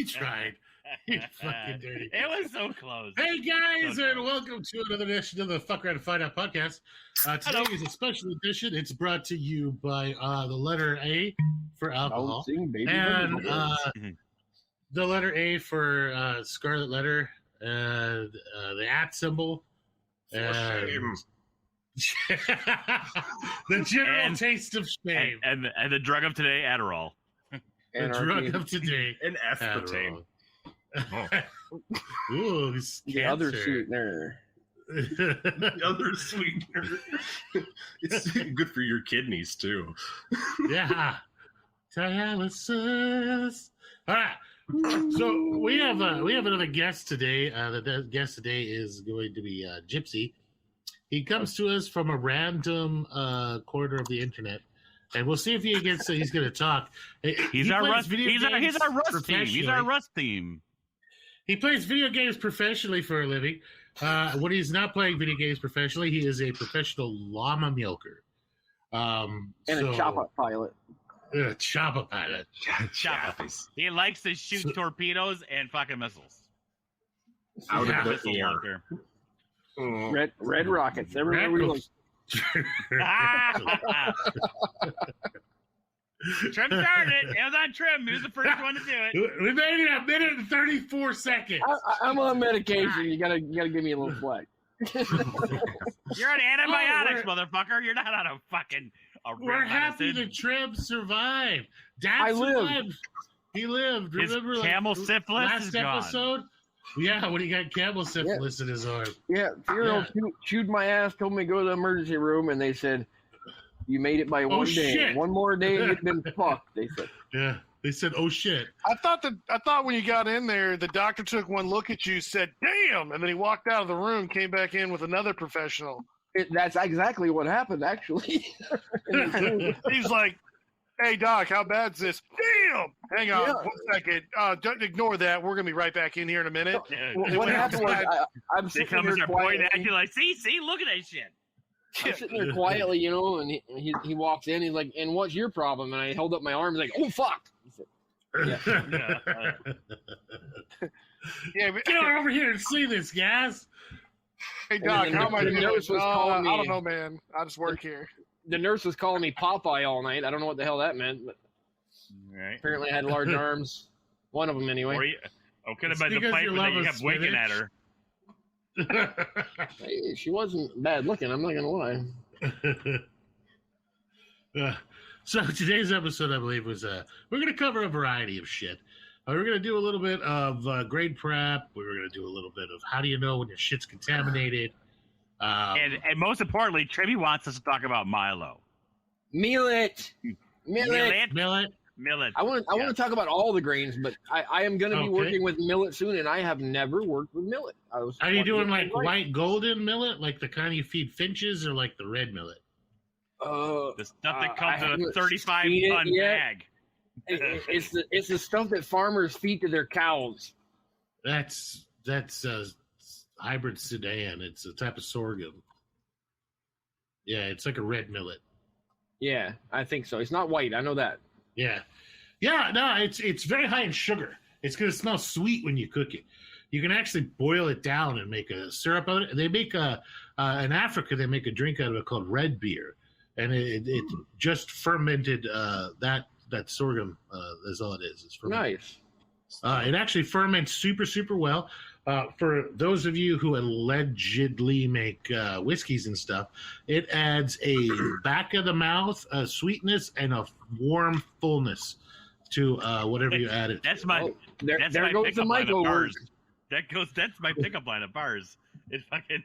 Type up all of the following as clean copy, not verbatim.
He tried. You fucking dirty. It was so close. Hey guys, and welcome to another edition of the Fuck Around and Find Out podcast. Today is a special edition. It's brought to you by the letter A for alcohol and the letter A for Scarlet Letter, and the @ symbol, and the general taste of shame, and the drug of today, Adderall. The drug of today, an aspartame. Ooh, the other sweetener. The other sweetener. It's good for your kidneys too. Yeah. Dialysis. All right. So we have another guest today. The guest today is going to be Gypsy. He comes to us from a random corner of the internet, and we'll see if he gets. He's going to talk. He's our Rust team. He plays video games professionally for a living. When he's not playing video games professionally, he is a professional llama milker. A chopper pilot. Chopper pilot. Chopper. He likes to shoot torpedoes and fucking missiles. Out of the air. Red rockets. Everywhere we look. Trim started it. It was on Trim. He was the first one to do it. We made it a minute and 34 seconds. I'm on medication. You gotta give me a little slack. You're on antibiotics, motherfucker. You're not on a fucking. We're happy that Trim survived. Dad survived. He lived. His Remember, camel syphilis last is episode? Gone. Yeah, when he got camel syphilis in his arm. Yeah, chewed my ass, told me to go to the emergency room, and they said, "You made it by one day. Shit. One more day, and you'd been fucked." They said. Yeah, they said, "Oh shit." I thought when you got in there, the doctor took one look at you, said, "Damn," and then he walked out of the room, came back in with another professional. That's exactly what happened, actually. He's like, "Hey doc, how bad's this?" Damn. Hang on 1 second. Don't ignore that. We're gonna be right back in here in a minute. What happened was I'm sitting there quietly. At you like, see, look at that shit. I'm sitting there quietly, and he walks in. He's like, "And what's your problem?" And I held up my arm. He's like, "Oh fuck!" Get over here and see this, guys. Hey doc, how am I doing? Nurse was calling me. I don't know, man. I just work here. The nurse was calling me Popeye all night. I don't know what the hell that meant, but apparently I had large arms. One of them, anyway. Could have been the pipe that you kept winking at her. Hey, she wasn't bad looking, I'm not going to lie. So today's episode, I believe, was we're going to cover a variety of shit. We're going to do a little bit of grade prep. We're going to do a little bit of how do you know when your shit's contaminated. And most importantly, Trimmy wants us to talk about Milo. Millet. Millet. I want to talk about all the grains, but I am going to be working with millet soon, and I have never worked with millet. Are you doing like white golden millet, like the kind you feed finches, or like the red millet? The stuff that comes in a 35-ton bag. It's the stuff that farmers feed to their cows. That's hybrid Sudan. It's a type of sorghum. Yeah, it's like a red millet. Yeah, I think so. It's not white. I know that. Yeah. No, it's very high in sugar. It's gonna smell sweet when you cook it. You can actually boil it down and make a syrup out of it. They make in Africa they make a drink out of it called red beer, and it just fermented that sorghum is all it is. It's fermented. Nice. It actually ferments super, super well. For those of you who allegedly make whiskeys and stuff, it adds a back of the mouth sweetness and a warm fullness to whatever you add it. That's my that's my pickup line of bars. That's my pickup line of bars. It's fucking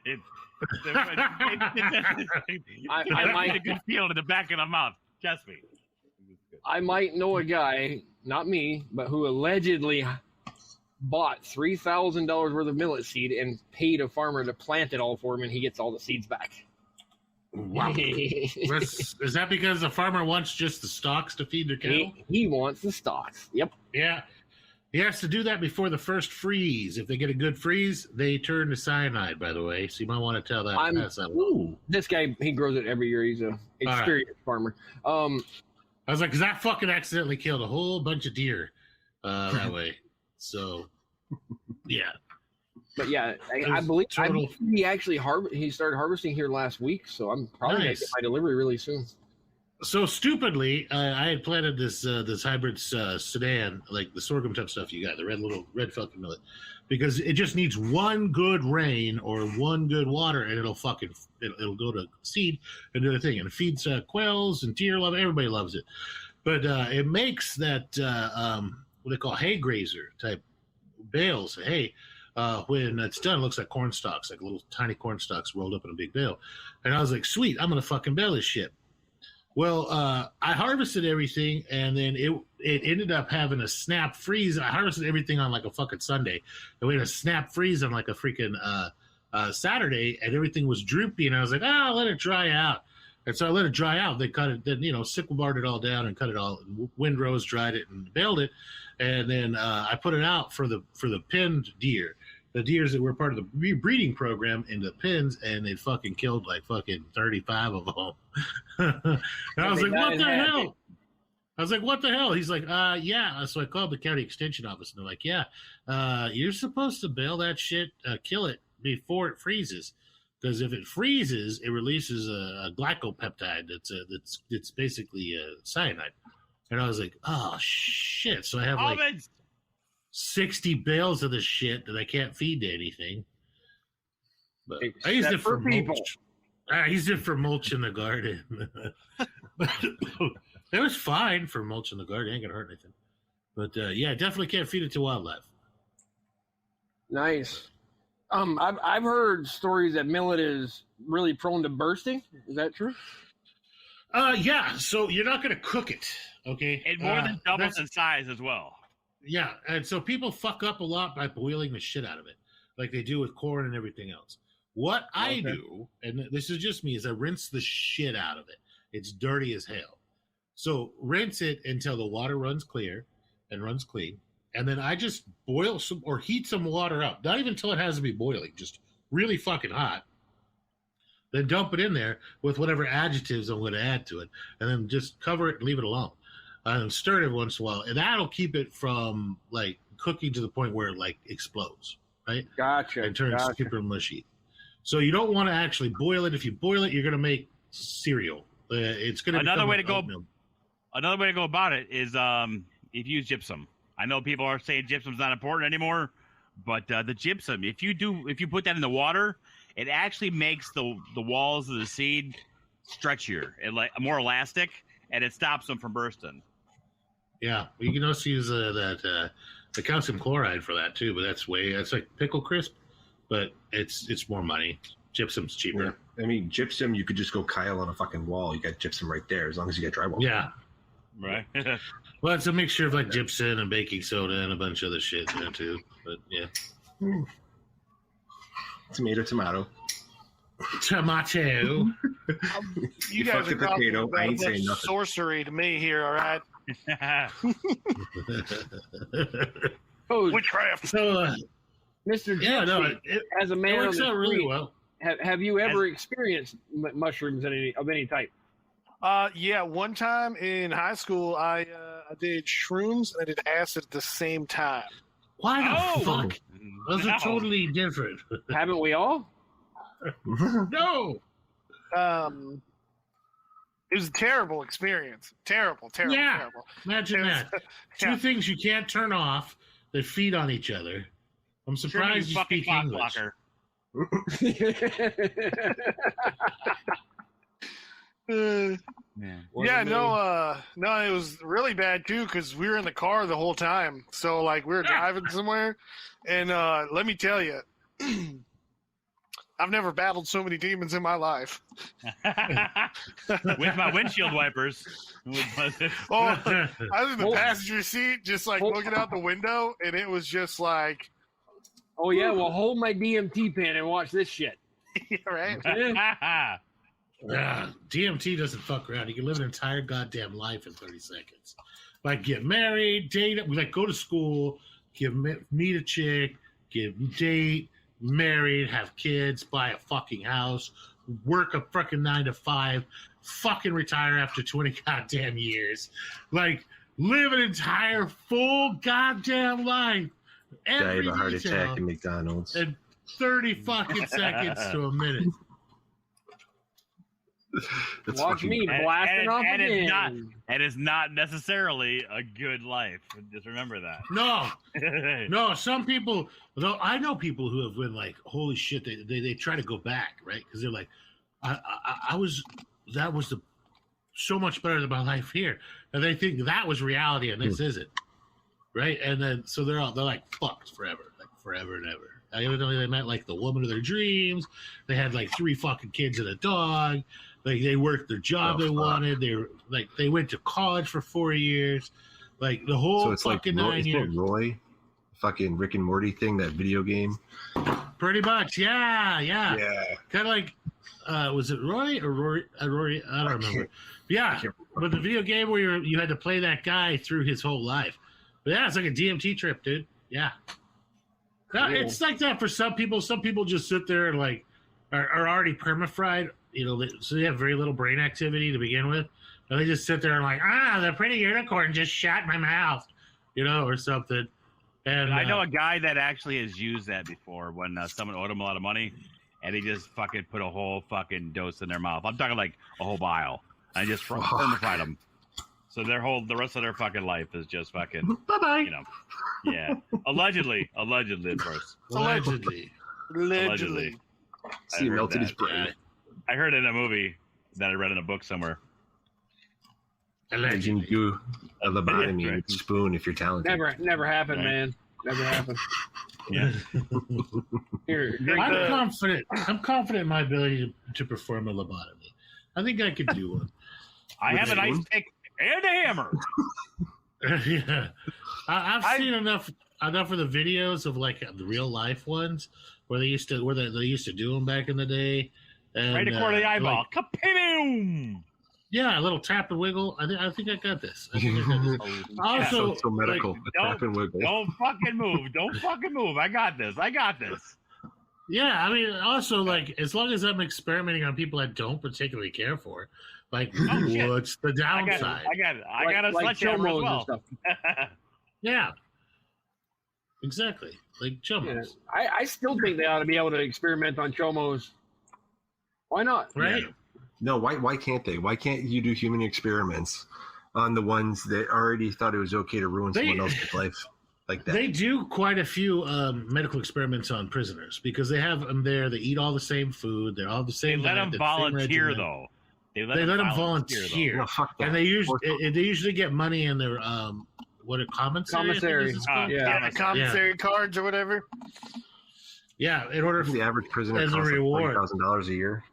I might a good feel in the back of the mouth. Trust me. I might know a guy, not me, but who allegedly bought $3,000 worth of millet seed and paid a farmer to plant it all for him, and he gets all the seeds back. Wow. Is that because the farmer wants just the stalks to feed their cattle? He wants the stalks. Yep. Yeah. He has to do that before the first freeze. If they get a good freeze, they turn to cyanide, by the way. So you might want to tell that. This guy, he grows it every year. He's an experienced farmer. I was like, because that fucking accidentally killed a whole bunch of deer that way. So, yeah. But yeah, I believe he actually he started harvesting here last week, so I'm probably gonna get my delivery really soon. So stupidly, I had planted this hybrid Sudan, like the sorghum type stuff you got, the red fucking millet, because it just needs one good rain or one good water, and it'll go to seed and do the thing, and it feeds quails and deer. Everybody loves it, but it makes that what they call hay grazer type bales. Hay. When it's done, it looks like corn stalks, like little tiny corn stalks rolled up in a big bale. And I was like, sweet, I'm going to fucking bale this shit. Well, I harvested everything, and then it ended up having a snap freeze. I harvested everything on like a fucking Sunday, and we had a snap freeze on like a freaking Saturday, and everything was droopy, and I was like, I'll let it dry out. And so I let it dry out. They cut it, then, sickle barred it all down and cut it all, windrows, dried it, and baled it. And then I put it out for the pinned deer. The deers that were part of the breeding program in the pins, and it fucking killed like fucking 35 of them. And I was like, what the hell? I was like, what the hell? He's like, yeah. So I called the county extension office, and they're like, yeah, you're supposed to bale that shit, kill it before it freezes. Because if it freezes, it releases a glycopeptide that's basically cyanide. And I was like, oh, shit. So I have like 60 bales of this shit that I can't feed to anything. But I used it for mulch. I used it for mulch in the garden. It was fine for mulch in the garden. It ain't going to hurt anything. But, yeah, definitely can't feed it to wildlife. Nice. I've heard stories that millet is really prone to bursting. Is that true? Yeah. So you're not going to cook it, okay? It more than doubles in size as well. Yeah, and so people fuck up a lot by boiling the shit out of it, like they do with corn and everything else. What I do, and this is just me, is I rinse the shit out of it. It's dirty as hell. So rinse it until the water runs clear and runs clean. And then I just boil some or heat some water up. Not even until it has to be boiling, just really fucking hot. Then dump it in there with whatever adjectives I'm going to add to it. And then just cover it and leave it alone. And stir it every once in a while. And that'll keep it from, like, cooking to the point where it, like, explodes, right? Gotcha. And turns super mushy. So you don't want to actually boil it. If you boil it, you're going to make cereal. It's going to Another way to go about it is if you use gypsum. I know people are saying gypsum's not important anymore, but the gypsum, if you put that in the water, it actually makes the walls of the seed stretchier and like more elastic, and it stops them from bursting. Yeah, you can also use the calcium chloride for that too, but that's like pickle crisp, but it's more money. Gypsum's cheaper. Yeah. I mean, gypsum, you could just go Kyle on a fucking wall. You got gypsum right there, as long as you get drywall. Yeah. Right. Well, it's a mixture of like gypsum and baking soda and a bunch of other shit there too. But yeah. Tomato. You guys are talking about sorcery to me here, all right? Witchcraft. So, Mr. Gypsy, as a man, it works out really well. Have you ever experienced mushrooms of any type? Yeah, one time in high school, I did shrooms and I did acid at the same time. Why the fuck? Those are totally different. Haven't we all? No. It was a terrible experience. Terrible. Yeah. Imagine that. Two things you can't turn off that feed on each other. I'm surprised you speak English. No, it was really bad too because we were in the car the whole time. So like we were driving somewhere, and let me tell you, I've never battled so many demons in my life. With my windshield wipers. I was in the passenger seat, just like looking out the window, and it was just like, oh yeah, well hold my DMT pen and watch this shit. Right. DMT doesn't fuck around. You can live an entire goddamn life in 30 seconds. Like get married, date, like go to school, meet a chick, date, married, have kids, buy a fucking house, work a fucking 9 to 5, fucking retire after 20 goddamn years. Like live an entire full goddamn life every Die of a heart detail attack in McDonald's. in 30 fucking seconds to a minute. That's Watch fucking- me blasting off again. It is not necessarily a good life. Just remember that. No, some people, though, I know people who have been like, holy shit, they try to go back, right? Because they're like, that was so much better than my life here. And they think that was reality and this isn't. Right? And then, so they're like fucked forever, like forever and ever. Evidently, they met like the woman of their dreams. They had like 3 fucking kids and a dog. Like they worked their job they wanted. They went to college for 4 years. Like the whole So it's like fucking 9 years. Roy, fucking Rick and Morty thing, that video game. Pretty much, yeah. Yeah. Kind of like, was it Roy or Rory? Rory, I don't remember. Yeah, but the video game where you had to play that guy through his whole life. But yeah, it's like a DMT trip, dude. Yeah. It's like that for some people. Some people just sit there and like are already perma-fried, so they have very little brain activity to begin with. And they just sit there and like, the pretty unicorn just shot my mouth, or something. And I know a guy that actually has used that before when someone owed him a lot of money, and he just fucking put a whole fucking dose in their mouth. I'm talking like a whole vial. I just perma-fried them. So the rest of their fucking life is just fucking, bye-bye. Yeah. Allegedly, of course. Allegedly. See, melted his brain. I heard it in a movie that I read in a book somewhere. You can do a lobotomy with a spoon if you're talented. Never happened, man. Never happened. Yeah. I'm confident in my ability to perform a lobotomy. I think I could do one. I have an ice pick and a hammer. Yeah, I've seen enough of the videos of like the real life ones where they used to do them back in the day. And, right across the eyeball. Kaboom! Yeah, a little tap and wiggle. I think I got this. Also, so medical. Tap and wiggle. Don't fucking move. Don't fucking move. I got this. Yeah, I mean, also, like, as long as I'm experimenting on people I don't particularly care for, like, what's the downside? I got it. I got a sledgehammer as well. Yeah. Exactly. Like chomos. Yeah. I still think they ought to be able to experiment on chomos. Why not? Right? Yeah. No, why can't they? Why can't you do human experiments on the ones that already thought it was okay to ruin someone else's life like that? They do quite a few medical experiments on prisoners because they have them there. They eat all the same food. They're all the same. They let them volunteer, though. They let them volunteer. No, fuck that. And they usually get money in their commissary. Commissary cards or whatever. Yeah, in order for the average prisoner as a costs reward, $20,000 a year.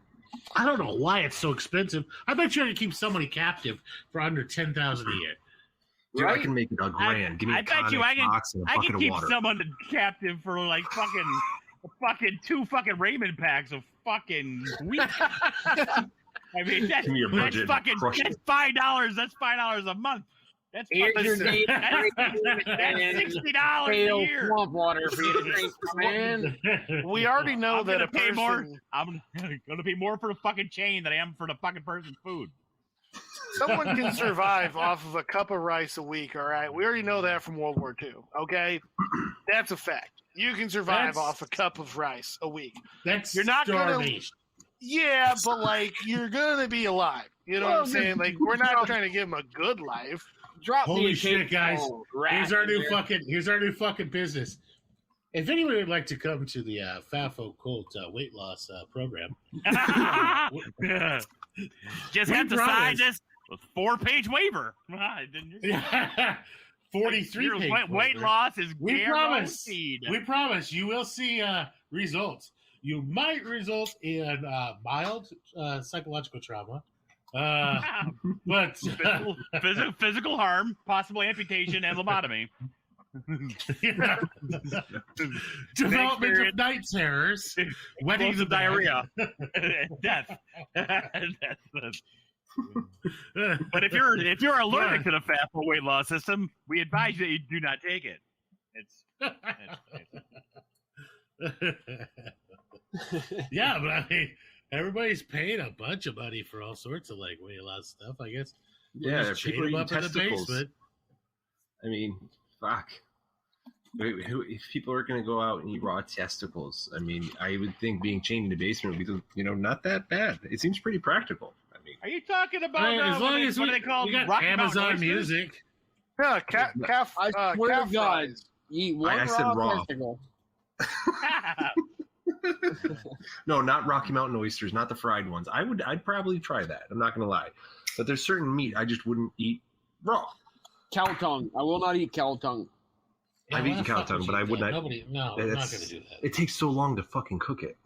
I don't know why it's so expensive. I bet you I could keep somebody captive for under $10,000 a year. Dude, right? I can make it $1,000. Give me I can keep someone captive for like fucking 2 fucking Raymond packs of fucking wheat. I mean, that's $5. That's $5 a month. That's $60 a year. Swamp water for you to drink, man. We already know that a person. I'm gonna pay more for the fucking chain than I am for the fucking person's food. Someone can survive off of a cup of rice a week. All right, we already know that from World War II. Okay, that's a fact. You can survive off a cup of rice a week. You're not gonna. Yeah, but like you're gonna be alive. You know what I'm saying? Like we're not trying to give them a good life. Holy shit, guys! Here's our new fucking business. If anyone would like to come to the FAFOCult weight loss program, just have to sign this 4-page waiver. 43 page weight loss is guaranteed. We promise you will see results. You might result in mild psychological trauma. But physical harm, possible amputation, and lobotomy. Development of night terrors, weddings of diarrhea, death. But if you're allergic to the FAFO weight loss system, we advise that you do not take it. Yeah, but I mean, everybody's paying a bunch of money for all sorts of like weight loss stuff. I guess. Yeah, people them up in the testicles. basement. I mean, fuck. If people are going to go out and eat raw testicles, I mean, I would think being chained in the basement would be, not that bad. It seems pretty practical. I mean, are you talking about as long as we got Rocky Amazon Music? Yeah, I swear to God, eat one I said raw. testicle. No, not Rocky Mountain oysters, not the fried ones. I'd probably try that. I'm not going to lie. But there's certain meat I just wouldn't eat raw. Cow tongue. I will not eat cow tongue. Yeah, I've eaten cow tongue, but I would not. No, I'm not going to do that. It takes so long to fucking cook it.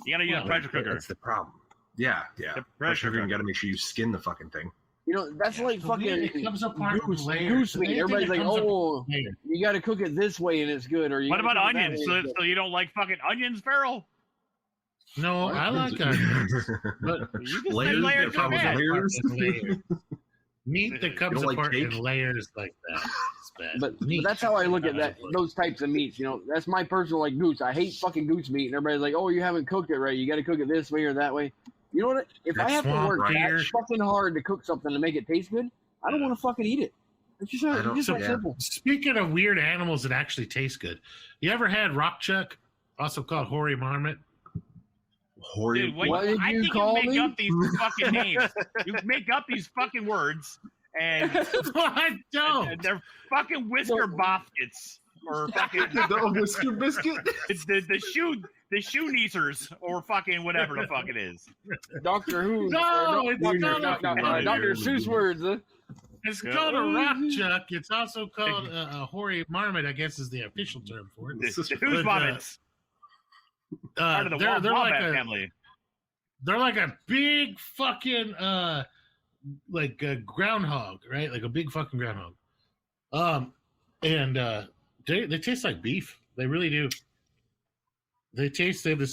You gotta use a pressure cooker. That's the problem. Yeah. The Pressure cooker, you gotta make sure you skin the fucking thing. That's like fucking it comes apart goose layers. meat. Everybody's like, oh, you got to cook it this way and it's good. Or what about onions? So you don't like fucking onions, Farrell? No, I like onions. But you just layers are bad. Meat that comes apart in layers like that. But that's how I look at that. Those types of meats, that's my personal goose. I hate fucking goose meat, and everybody's like, "Oh, you haven't cooked it right. You got to cook it this way or that way." You know what? If I have to work that fucking hard to cook something to make it taste good, I don't want to fucking eat it. It's just that simple. Speaking of weird animals that actually taste good, you ever had rock chuck, also called hoary marmot? Dude, what did you call me? Up these fucking names. You make up these fucking words. And I don't. And they're fucking whisker baskets or fucking the whisker biscuit. The shoe neesers or fucking whatever the fuck it is. Doctor Who. No, it's not Dr. Seuss words. It's called a rock chuck. It's also called a hoary marmot, I guess is the official term for it. Who's marmots? Part of the wombat family. They're like a big fucking like a groundhog, right? Like a big fucking groundhog. And they taste like beef. They really do. They have the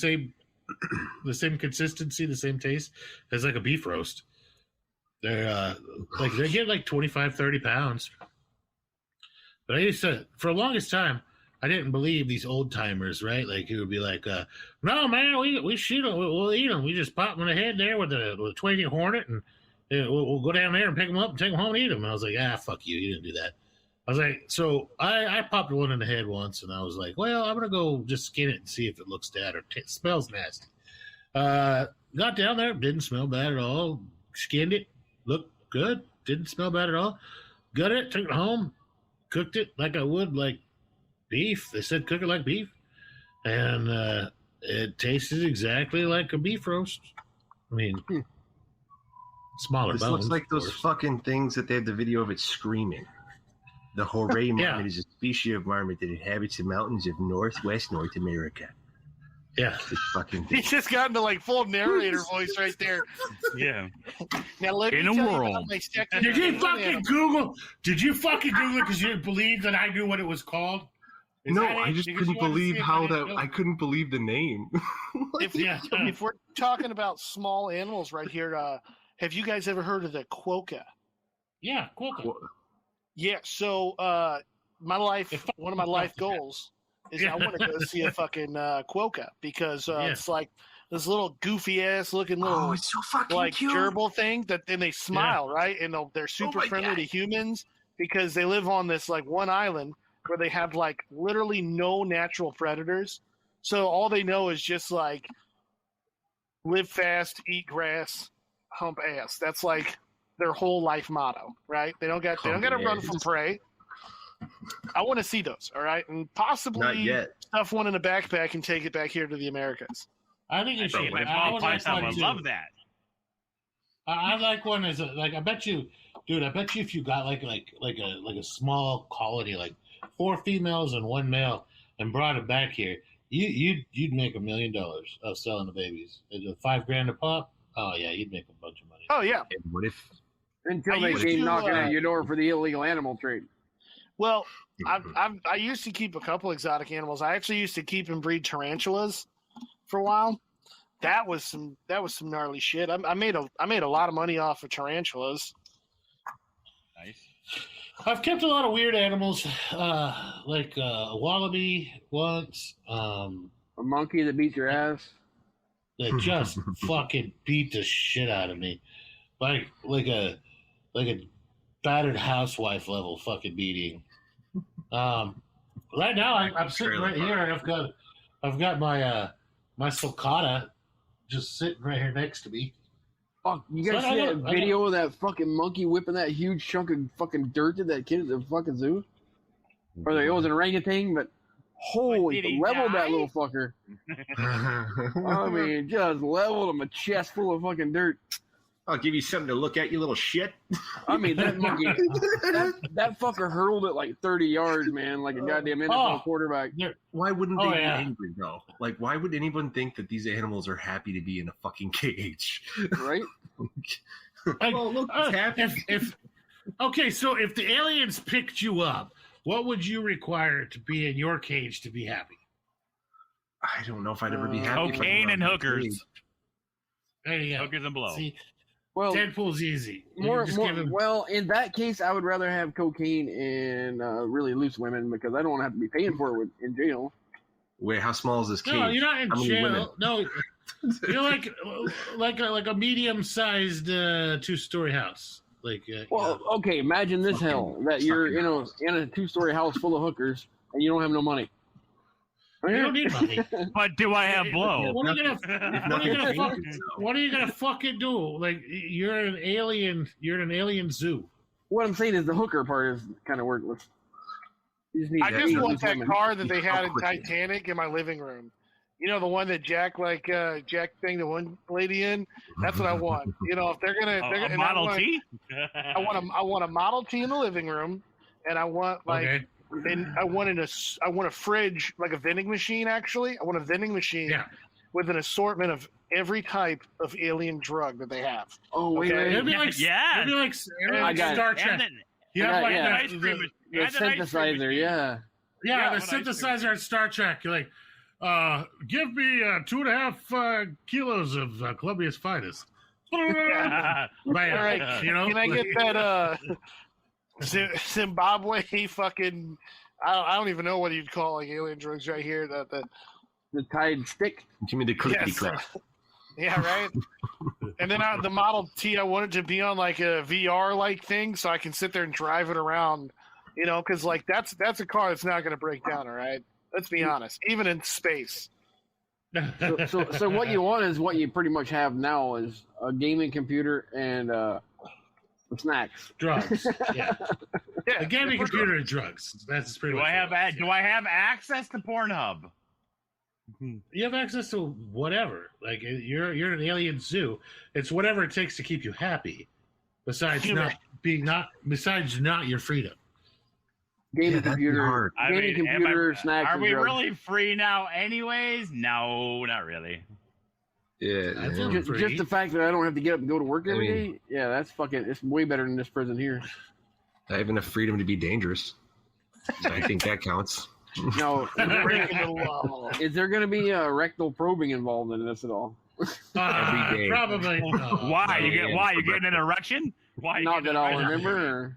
same consistency, the same taste as like a beef roast. They're they get like 25, 30 pounds. But I used to, for the longest time, I didn't believe these old timers, right? Like it would be like, no man, we shoot them, we'll eat them. We just pop them in the head there with a 20 Hornet, and we'll go down there and pick them up and take them home and eat them. And I was like, fuck you, you didn't do that. I was like, so I popped one in the head once, and I was like, well, I'm gonna go just skin it and see if it looks bad or smells nasty. Got down there, didn't smell bad at all. Skinned it, looked good, didn't smell bad at all. Gutted it, took it home, cooked it like I would like beef. They said cook it like beef, and it tasted exactly like a beef roast. I mean, smaller bones. This looks like those fucking things that they have the video of it screaming. The hoary marmot is a species of marmot that inhabits the mountains of northwest North America. Yeah. This fucking thing. He just got into like full narrator voice right there. Yeah. Now let me in a world. Did you fucking Google? Did you fucking Google it because you believed that I knew what it was called? I just couldn't believe I couldn't believe the name. If we're talking about small animals right here, have you guys ever heard of the quokka? Yeah, quokka. Yeah, so one of my life goals is I want to go see a fucking quokka because it's like this little goofy ass looking little it's so fucking like cute. gerbil thing that then they smile, right? And they're super friendly to humans because they live on this like one island where they have like literally no natural predators. So all they know is just like live fast, eat grass, hump ass. That's like their whole life motto, right? They don't got to run from prey. I want to see those, all right, and possibly stuff one in a backpack and take it back here to the Americas. I think you should. I would love that. I like one as I bet you, dude. I bet you if you got like a small colony, like 4 females and 1 male, and brought it back here, you'd make $1 million of selling the babies. $5,000 a pop. Oh yeah, you'd make a bunch of money. Oh yeah. And what if? Until they came knocking at your door for the illegal animal trade. Well, I used to keep a couple exotic animals. I actually used to keep and breed tarantulas for a while. That was some gnarly shit. I made a lot of money off of tarantulas. Nice. I've kept a lot of weird animals, like a wallaby once. A monkey that beats your ass. That just fucking beat the shit out of me, like a battered housewife level fucking beating. Right now, I'm sitting right here, and I've got my my sulcata just sitting right here next to me. Fuck, you guys see that video of that fucking monkey whipping that huge chunk of fucking dirt to that kid at the fucking zoo? Or it was an orangutan, but holy, leveled that little fucker. I mean, just leveled him a chest full of fucking dirt. I'll give you something to look at, you little shit. I mean, that monkey, that fucker hurled it like 30 yards, man, like a goddamn NFL quarterback. Why wouldn't they be angry, though? Like, why would anyone think that these animals are happy to be in a fucking cage? Right? Well, look, okay, so if the aliens picked you up, what would you require to be in your cage to be happy? I don't know if I'd ever be happy. Cocaine and hookers. There you go. Hookers and blow. See, well, Deadpool's easy. Well, in that case, I would rather have cocaine and really loose women because I don't want to have to be paying for it in jail. Wait, how small is this cage? No, you're not in jail. Women? No, you're like a medium-sized 2-story house. Okay, imagine this hell that you're in a 2-story house full of hookers and you don't have no money. You don't need money. But do I have blow? What are you gonna fucking do? Like you're an alien. You're in an alien zoo. What I'm saying is the hooker part is kind of worthless. I just want that car that they had in Titanic in my living room. You know, the one that Jack thing the one lady in. That's what I want. You know, if they're gonna a Model T. I want a Model T in the living room, and I want And I want a fridge, like a vending machine. Actually, I want a vending machine with an assortment of every type of alien drug that they have. Oh wait, it'd be like Star Trek. The synthesizer, the synthesizer in Star Trek. You're like, give me 2.5 kilos of Columbia's finest. Right. You know, can I get that? Zimbabwe fucking I don't even know what you'd call like alien drugs right here. The Tide stick. Give me the clickety clack. Yeah, right. And then the Model T, I wanted to be on like a VR like thing, so I can sit there and drive it around. You know, because like that's a car that's not going to break down. All right, let's be honest. Even in space. So what you want is what you pretty much have now is a gaming computer and snacks, drugs. Yeah, a gaming computer and drugs. That's pretty. Do I have access to Pornhub? You have access to whatever. Like you're in an alien zoo. It's whatever it takes to keep you happy. Besides not your freedom. Gaming computer, snacks. Are we really free now? Anyways, no, not really. Yeah, just the fact that I don't have to get up and go to work every day. Yeah, that's fucking. It's way better than this prison here. I have enough freedom to be dangerous. I think that counts. No, is there going to be rectal probing involved in this at all? Every day, probably. Why you getting an erection? Why? Not that I'll remember.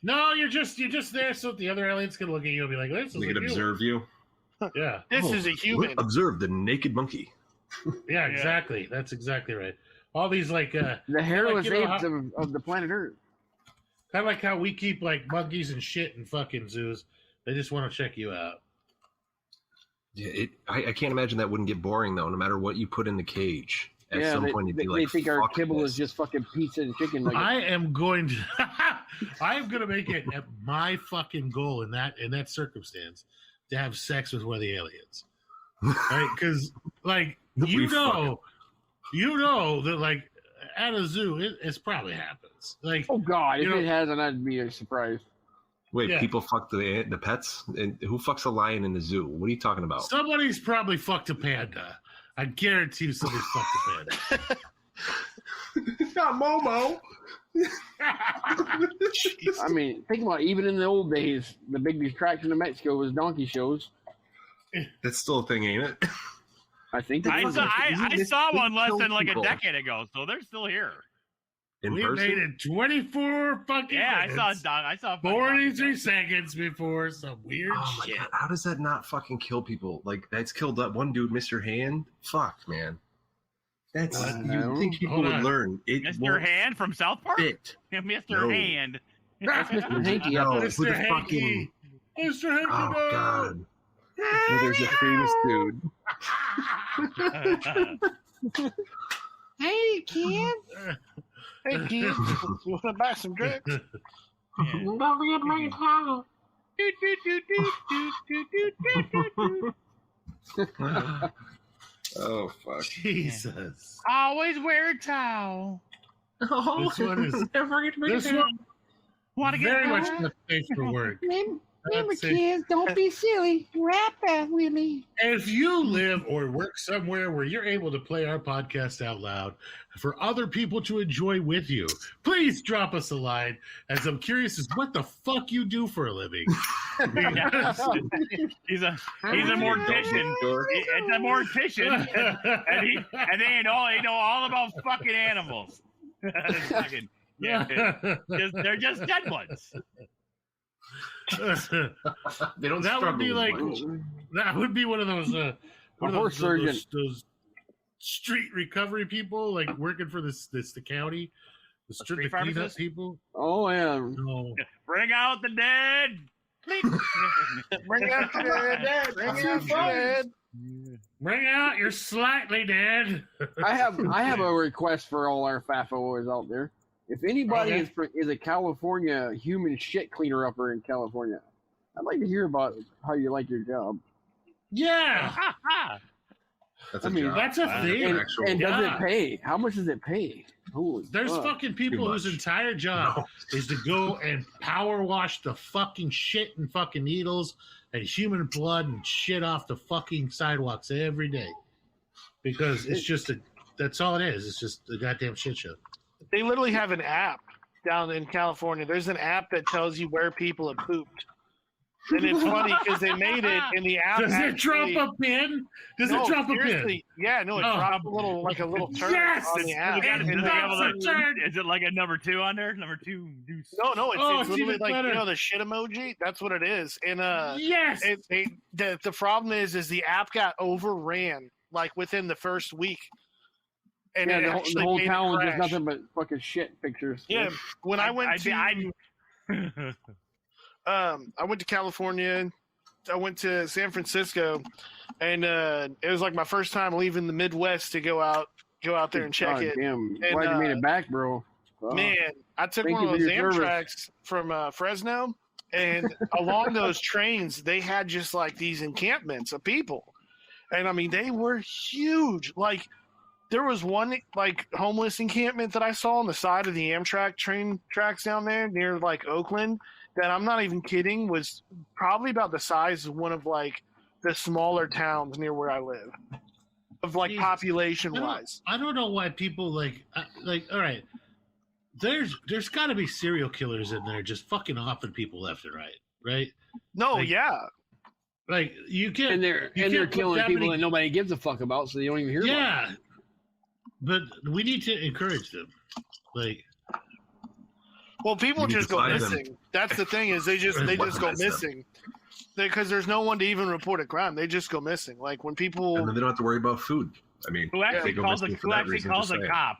No, you're just there so the other aliens can look at you and be like, "This is we can observe you." Yeah, this is a human. Observe the naked monkey. Yeah, exactly. That's exactly right. All these like the hairless apes of the planet Earth. Kind of like how we keep like monkeys and shit in fucking zoos. They just want to check you out. Yeah, I can't imagine that wouldn't get boring though. No matter what you put in the cage, at some point you'd be like, they think our kibble is just fucking pizza and chicken. Like I am going to make it my fucking goal in that circumstance to have sex with one of the aliens, right? Because like you know that like at a zoo it probably happens. Like oh god, if it hasn't, I'd be surprised. Wait, people fuck the pets? And who fucks a lion in the zoo? What are you talking about? Somebody's probably fucked a panda. I guarantee you somebody's fucked a panda. It's not Momo. I mean, think about it, even in the old days, the big attraction in Mexico was donkey shows. That's still a thing, ain't it? I think I saw one less than like a decade ago, so they're still here. We made it 24 fucking minutes. I saw 43 seconds before some weird shit. God, how does that not fucking kill people? Like that's killed up one dude, Mr. Hand. Fuck, man. That's you think people would learn? Mr. Hand from South Park. Mr. Hand. That's Mr. Hanky. No, Mr. Hanky. Mr. Henry, Oh God. Well, there's a famous dude. Hey, kid. Hey, kid. You want to buy some drugs? Don't forget to bring a towel. Oh fuck! Jesus. Always wear a towel. Oh, This one is don't forget to bring a this towel. one Want to get very much high? not safe for work. Remember, That's it. kids, don't be silly. Rap that with me. If you live or work somewhere where you're able to play our podcast out loud for other people to enjoy with you, please drop us a line, as I'm curious as what the fuck you do for a living. He's a mortician. It's a mortician, and they know all about fucking animals. Fucking, they're just dead ones. They don't. That would be struggle like much. that would be one of those horse surgeon. those street recovery people, like working for the county, the street cleanup pharmacist? people. Oh yeah. No. Bring out the dead. Bring out the dead. Bring out the dead. Bring out your slightly dead. I have a request for all our FAFOers out there. If anybody is a California human shit cleaner upper in California, I'd like to hear about how you like your job. Yeah, That's I a mean, job. that's a thing. And does Yeah. it pay? How much does it pay? Holy There's fuck. fucking people Too whose much. entire job is to go and power wash the fucking shit and fucking needles and human blood and shit off the fucking sidewalks every day. Because it's just that's all it is. It's just a goddamn shit show. They literally have an app down in California. There's an app that tells you where people have pooped. And it's funny because they made it in the app. Does it drop actually- a pin? Does it drop a pin? seriously, yeah, no, it dropped a little turn Yes! on the app. It And drops a Is it like a number 2 on there? Number 2. no, it's, Oh, it's it's literally even like better. the shit emoji. That's what it is. And Yes. the problem is the app got overran like within the first week. And Yeah, it the actually whole made it town was just crash. nothing but fucking shit pictures. Yeah, when I went to California, I went to San Francisco, and it was like my first time leaving the Midwest to go out there and check it. Damn. And, Glad you made it back, bro. Man, I took Thank one you of for those your service. Amtrak's from Fresno, and along those trains, they had just like these encampments of people. And I mean, they were huge. Like, there was one like homeless encampment that I saw on the side of the Amtrak train tracks down there near like Oakland that I'm not even kidding was probably about the size of one of like the smaller towns near where I live, of like Jesus. population wise. I don't know why people like. All right, there's got to be serial killers in there just fucking offing people left and right? No, like- yeah. Like you can't. And they're you can't put killing that people many- that nobody gives a fuck about, so they don't even hear about it. Yeah, but we need to encourage them. Like, Well, people You need just to go find them. missing. That's the thing is they just go Weaponize them. missing because there's no one to even report a crime. They just go missing. Like when people, And then they don't have to worry about food. I mean, Who actually they go calls missing a for that reason, just a saying. cop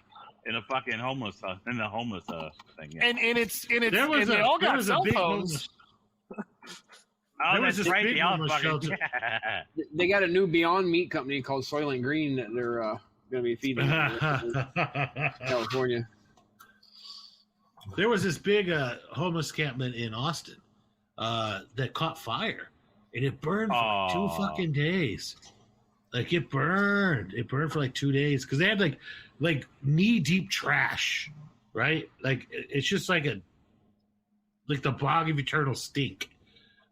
in a fucking homeless thing? Yeah. and there was they all got cell big phones. Oh, there was that's this right. big The all homeless fucking shelter. They got a new Beyond Meat company called Soylent Green that they're going to be feeding in California. There was this big homeless campment in Austin that caught fire, and it burned for like 2 fucking days. Like it burned for like 2 days because they had like knee deep trash, right? Like it's just like the bog of eternal stink,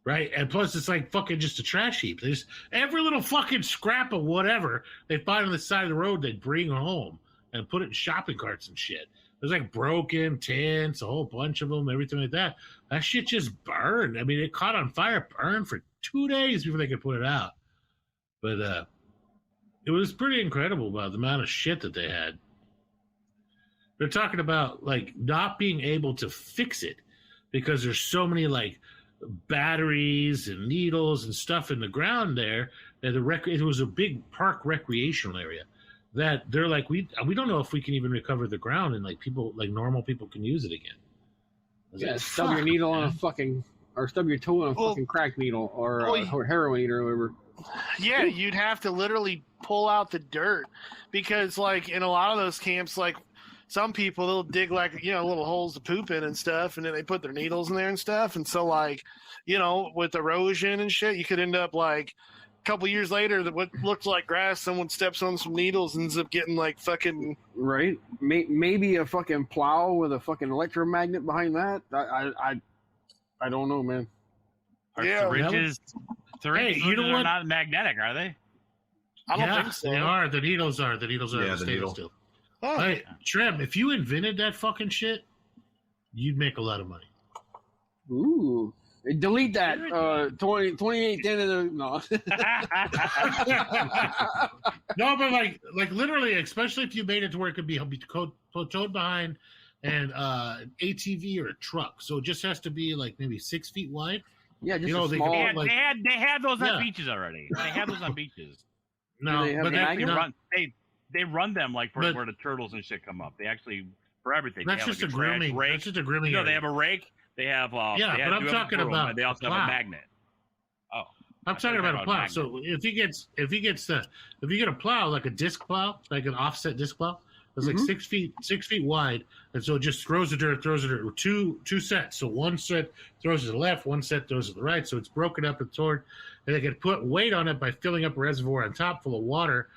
right? And plus it's like fucking just a trash heap. There's every little fucking scrap of whatever they find on the side of the road they'd bring home and put it in shopping carts and shit. There's like broken tents, a whole bunch of them, everything like that. That shit just burned. I mean, it caught on fire, burned for 2 days before they could put it out. But it was pretty incredible about the amount of shit that they had. They're talking about like not being able to fix it because there's so many like batteries and needles and stuff in the ground there. That it was a big park recreational area. That they're like, we don't know if we can even recover the ground and like people, like normal people can use it again. I was Yeah, like, stub your fuck, needle on a man. fucking or stub your toe in a fucking crack needle or heroin or whatever. Yeah, you'd have to literally pull out the dirt because, like, in a lot of those camps, like, some people, they'll dig, like, little holes to poop in and stuff, and then they put their needles in there and stuff. And so, like, with erosion and shit, you could end up, like, a couple years later, that what looked like grass, someone steps on some needles and ends up getting, like, fucking... Right? Maybe a fucking plow with a fucking electromagnet behind that. I don't know, man. Syringes... Syringes are not magnetic, are they? I don't think so. They are. The needles are. The needles are. Yeah, the needle. Still. Oh. Hey, Trev, if you invented that fucking shit, you'd make a lot of money. Ooh. Delete that. 2810 no. No, but like literally, especially if you made it to where it could be towed behind an ATV or a truck. So it just has to be like maybe 6 feet wide. Yeah, just they had those on beaches already. They have those on beaches. No, but they run them like where the turtles and shit come up. They actually for everything. That's just a grooming. That's just a grooming. No, they have a rake. They have but I'm talking about. They also have a magnet. Oh, I'm talking about a plow. So if you get a plow like a disc plow, like an offset disc plow, it's like 6 feet wide, and so it just throws the dirt. Two sets. So one set throws to the left, one set throws to the right. So it's broken up and torn, and they can put weight on it by filling up a reservoir on top full of water,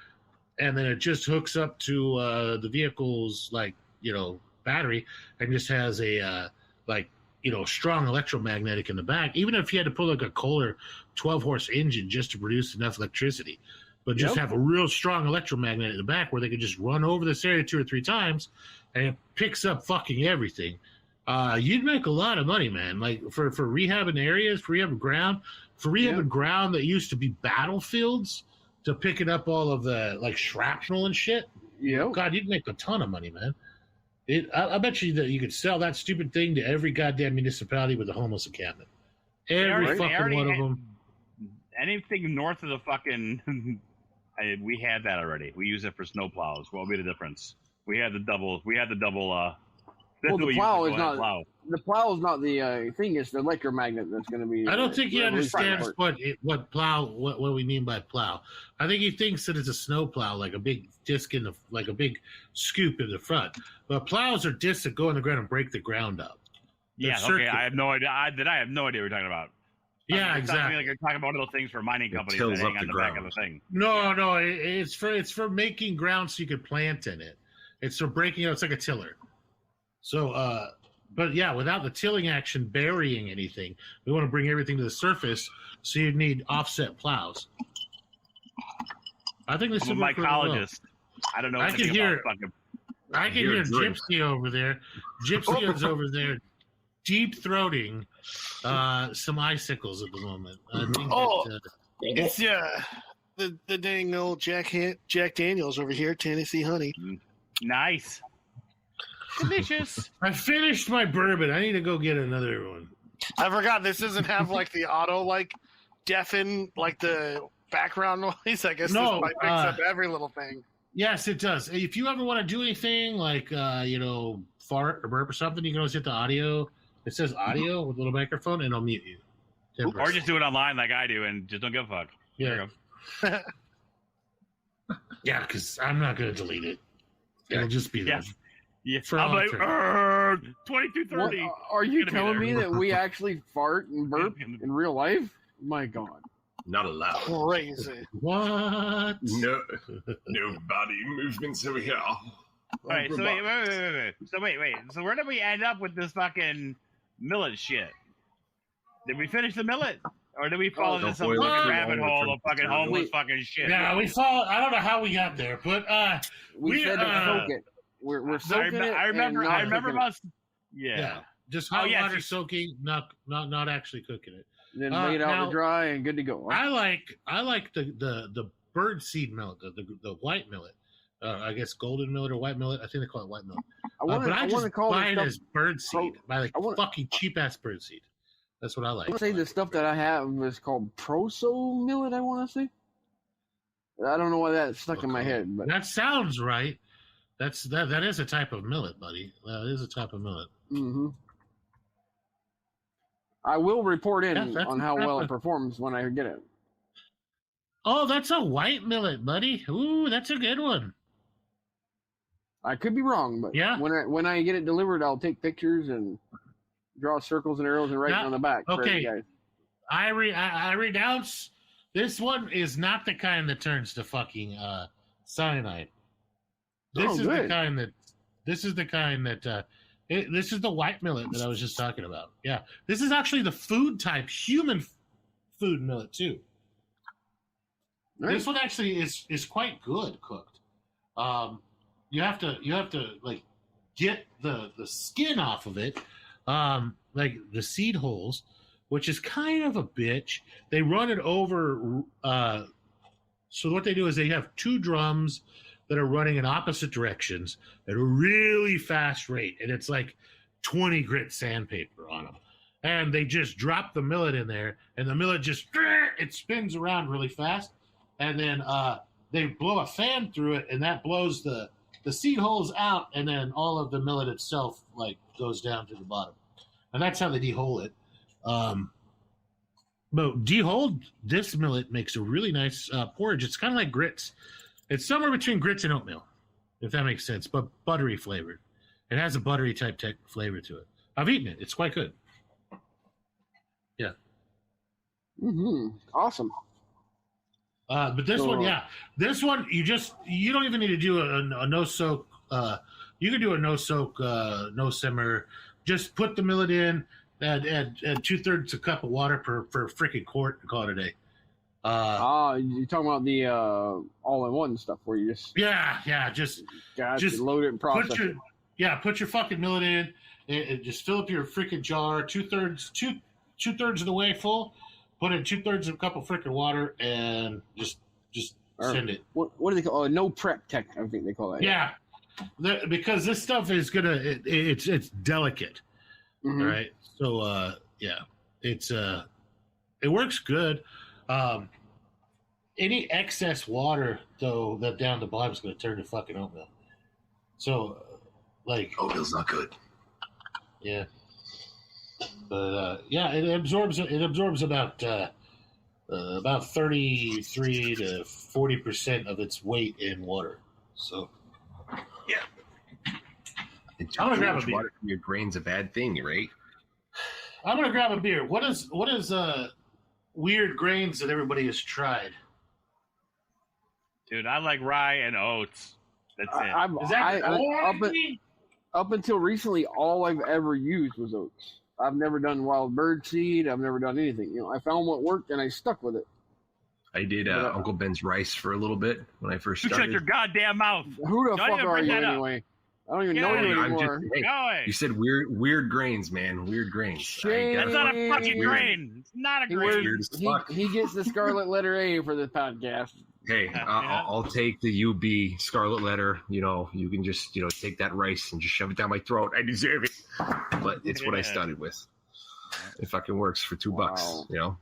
and then it just hooks up to the vehicle's battery, and just has a strong electromagnetic in the back. Even if you had to put like a Kohler 12-horse engine just to produce enough electricity. But just have a real strong electromagnet in the back where they could just run over this area 2 or 3 times, and it picks up fucking everything. You'd make a lot of money, man. Like for rehabbing areas, for rehabbing ground that used to be battlefields, to picking up all of the like shrapnel and shit. Yeah. God, you'd make a ton of money, man. I bet you that you could sell that stupid thing to every goddamn municipality with a homeless encampment. Every fucking one of them. Anything north of the fucking... we had that already. We use it for snow plows. What would be the difference? We had the double. Well, the plow is not. The plow is not the thing. It's the electromagnet that's going to be. I don't think he understands what we mean by plow. I think he thinks that it's a snow plow, like a big disc like a big scoop in the front. But plows are discs that go in the ground and break the ground up. Yeah. Okay. I have no idea. I have no idea what you're talking about. Yeah, exactly. Like you're talking about one of those things for mining companies that hang on the back of the thing. No, it's for making ground so you could plant in it. It's for breaking out. It's like a tiller. So, but yeah, without the tilling action burying anything, we want to bring everything to the surface. So you need offset plows. I think this is a mycologist. I don't know. I can hear Gypsy over there. Gypsy is over there. Deep throating some icicles at the moment. I think it's the dang old Jack Daniels over here, Tennessee honey. Nice, delicious. I finished my bourbon. I need to go get another one. I forgot this doesn't have like the auto like deafen like the background noise. I guess this might picks up every little thing. Yes, it does. If you ever want to do anything like fart or burp or something, you can always hit the audio. It says audio with a little microphone, and I'll mute you. 10%. Or just do it online like I do, and just don't give a fuck. Yeah. Yeah, because I'm not going to delete it. It'll just be there. Yeah. I'm like, 2230. Are you telling me that we actually fart and burp in real life? My God. Not allowed. Crazy. What? No body movements over here. All right, so wait. So where did we end up with this fucking millet shit? Did we finish the millet? Or did we fall into some fucking rabbit hole of fucking homeless fucking shit? Yeah, we fall. I don't know how we got there, but we said to soak it. We're soaking it. I remember about. Yeah. Just hot water soaking, not actually cooking it. Then lay it out to dry and good to go. I like the bird seed millet, the white millet. I guess golden millet or white millet. I think they call it white millet. But I just buy it as bird seed. Buy like fucking cheap ass bird seed. That's what I like. I want to say the stuff that I have is called Proso millet. I want to say. I don't know why that stuck in my head, but that sounds right. That is a type of millet, buddy. That is a type of millet. Mm-hmm. I will report in that's on how well it performs when I get it. Oh, that's a white millet, buddy. Ooh, that's a good one. I could be wrong, but yeah, when I get it delivered, I'll take pictures and draw circles and arrows and write it on the back. Okay, guys. I renounce. This one is not the kind that turns to fucking cyanide. This is the kind that. This is the kind that. This is the white millet that I was just talking about. Yeah, this is actually the food type, human food millet too. Nice. This one actually is quite good cooked. You have to like get the skin off of it, like the seed holes, which is kind of a bitch. They run it over. So what they do is they have 2 drums that are running in opposite directions at a really fast rate, and it's like 20 grit sandpaper on them. And they just drop the millet in there, and the millet just it spins around really fast, and then they blow a fan through it, and that blows the seed holes out, and then all of the millet itself like goes down to the bottom, and that's how they dehole it. But dehole this millet makes a really nice porridge. It's kind of like grits. It's somewhere between grits and oatmeal, if that makes sense, but buttery flavored. It has a buttery type flavor to it. I've eaten it. It's quite good. Yeah. Awesome. But this one, yeah. This one, you don't even need to do a no-soak. You can do a no-soak, no-simmer. Just put the millet in, add 2/3 a cup of water per freaking quart, and call it a day. You're talking about the all-in-one stuff where you just just load it and process it. Put your fucking millet in and just fill up your freaking jar 2/3 of the way full. Put in 2/3 of a cup of freaking water and just send it. What do they call? Oh, no prep tech, I think they call that. Yeah, because this stuff is it's delicate. Mm-hmm. All right, so it works good. Any excess water though that down the bottom is going to turn to fucking oatmeal. So, like oatmeal's not good. Yeah, but it absorbs about 33 to 40% of its weight in water. So, yeah. I'm gonna grab a beer. Water from your grain's a bad thing, right? I'm gonna grab a beer. What is weird grains that everybody has tried? Dude, I like rye and oats. That's it. Up until recently, all I've ever used was oats. I've never done wild bird seed. I've never done anything. I found what worked and I stuck with it. I did Uncle Ben's rice for a little bit when I first started. Shut your goddamn mouth. Who the fuck are you anyway? I don't even know you anymore. You said weird grains, man. Weird grains. That's not a fucking grain. It's not a grain. He gets the scarlet letter A for this podcast. Hey, I'll take the UB scarlet letter. You can just take that rice and just shove it down my throat. I deserve it. But it's what I started with. It fucking works for $2.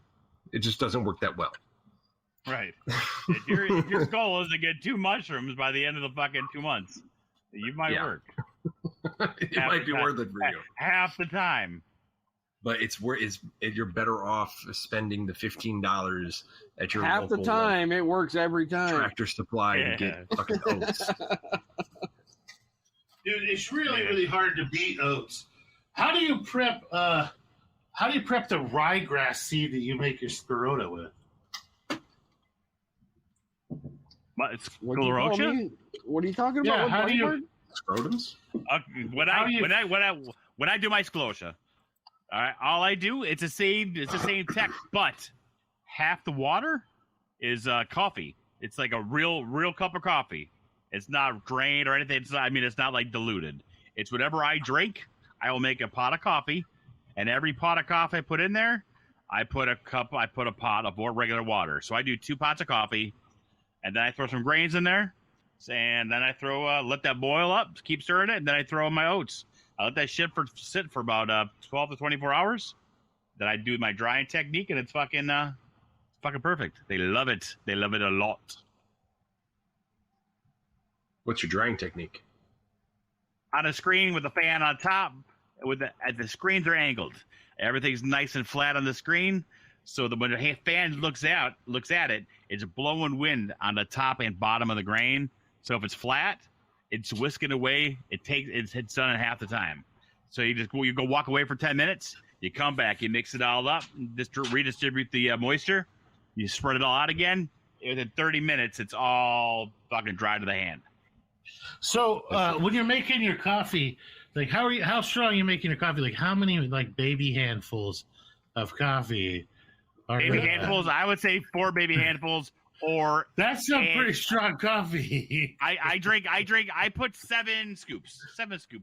It just doesn't work that well. Right. If your goal is to get 2 mushrooms by the end of the fucking 2 months, you might work. It might be worth it for you. Half the time. But you're better off spending the $15 at your half local the time. It works every time. Tractor Supply to get fucking oats. Dude, it's really hard to beat oats. How do you prep the ryegrass seed that you make your Sparota with? What? It's sclerotia? What are you talking about? How do you scrotums? When I do my sclerotia, all right, all I do it's the same tech, but half the water is coffee. It's like a real cup of coffee. It's not drained or anything. It's not like diluted. It's whatever I drink. I will make a pot of coffee, and every pot of coffee I put in there, I put a pot of more regular water. So I do 2 pots of coffee. And then I throw some grains in there, and then I throw let that boil up, keep stirring it, and then I throw in my oats. I let that shit sit for about 12 to 24 hours. Then I do my drying technique, and it's fucking perfect. They love it. They love it a lot. What's your drying technique? On a screen with a fan on top, the screens are angled. Everything's nice and flat on the screen. So when the fan looks at it, it's blowing wind on the top and bottom of the grain. So if it's flat, it's whisking away. It's done in half the time. So you go walk away for 10 minutes. You come back, you mix it all up, redistribute the moisture. You spread it all out again. Within 30 minutes, it's all fucking dry to the hand. So when you're making your coffee, like how strong are you making your coffee? Like how many like baby handfuls of coffee? Baby handfuls. I would say 4 baby handfuls. Or that's some pretty strong coffee. I put 7 scoops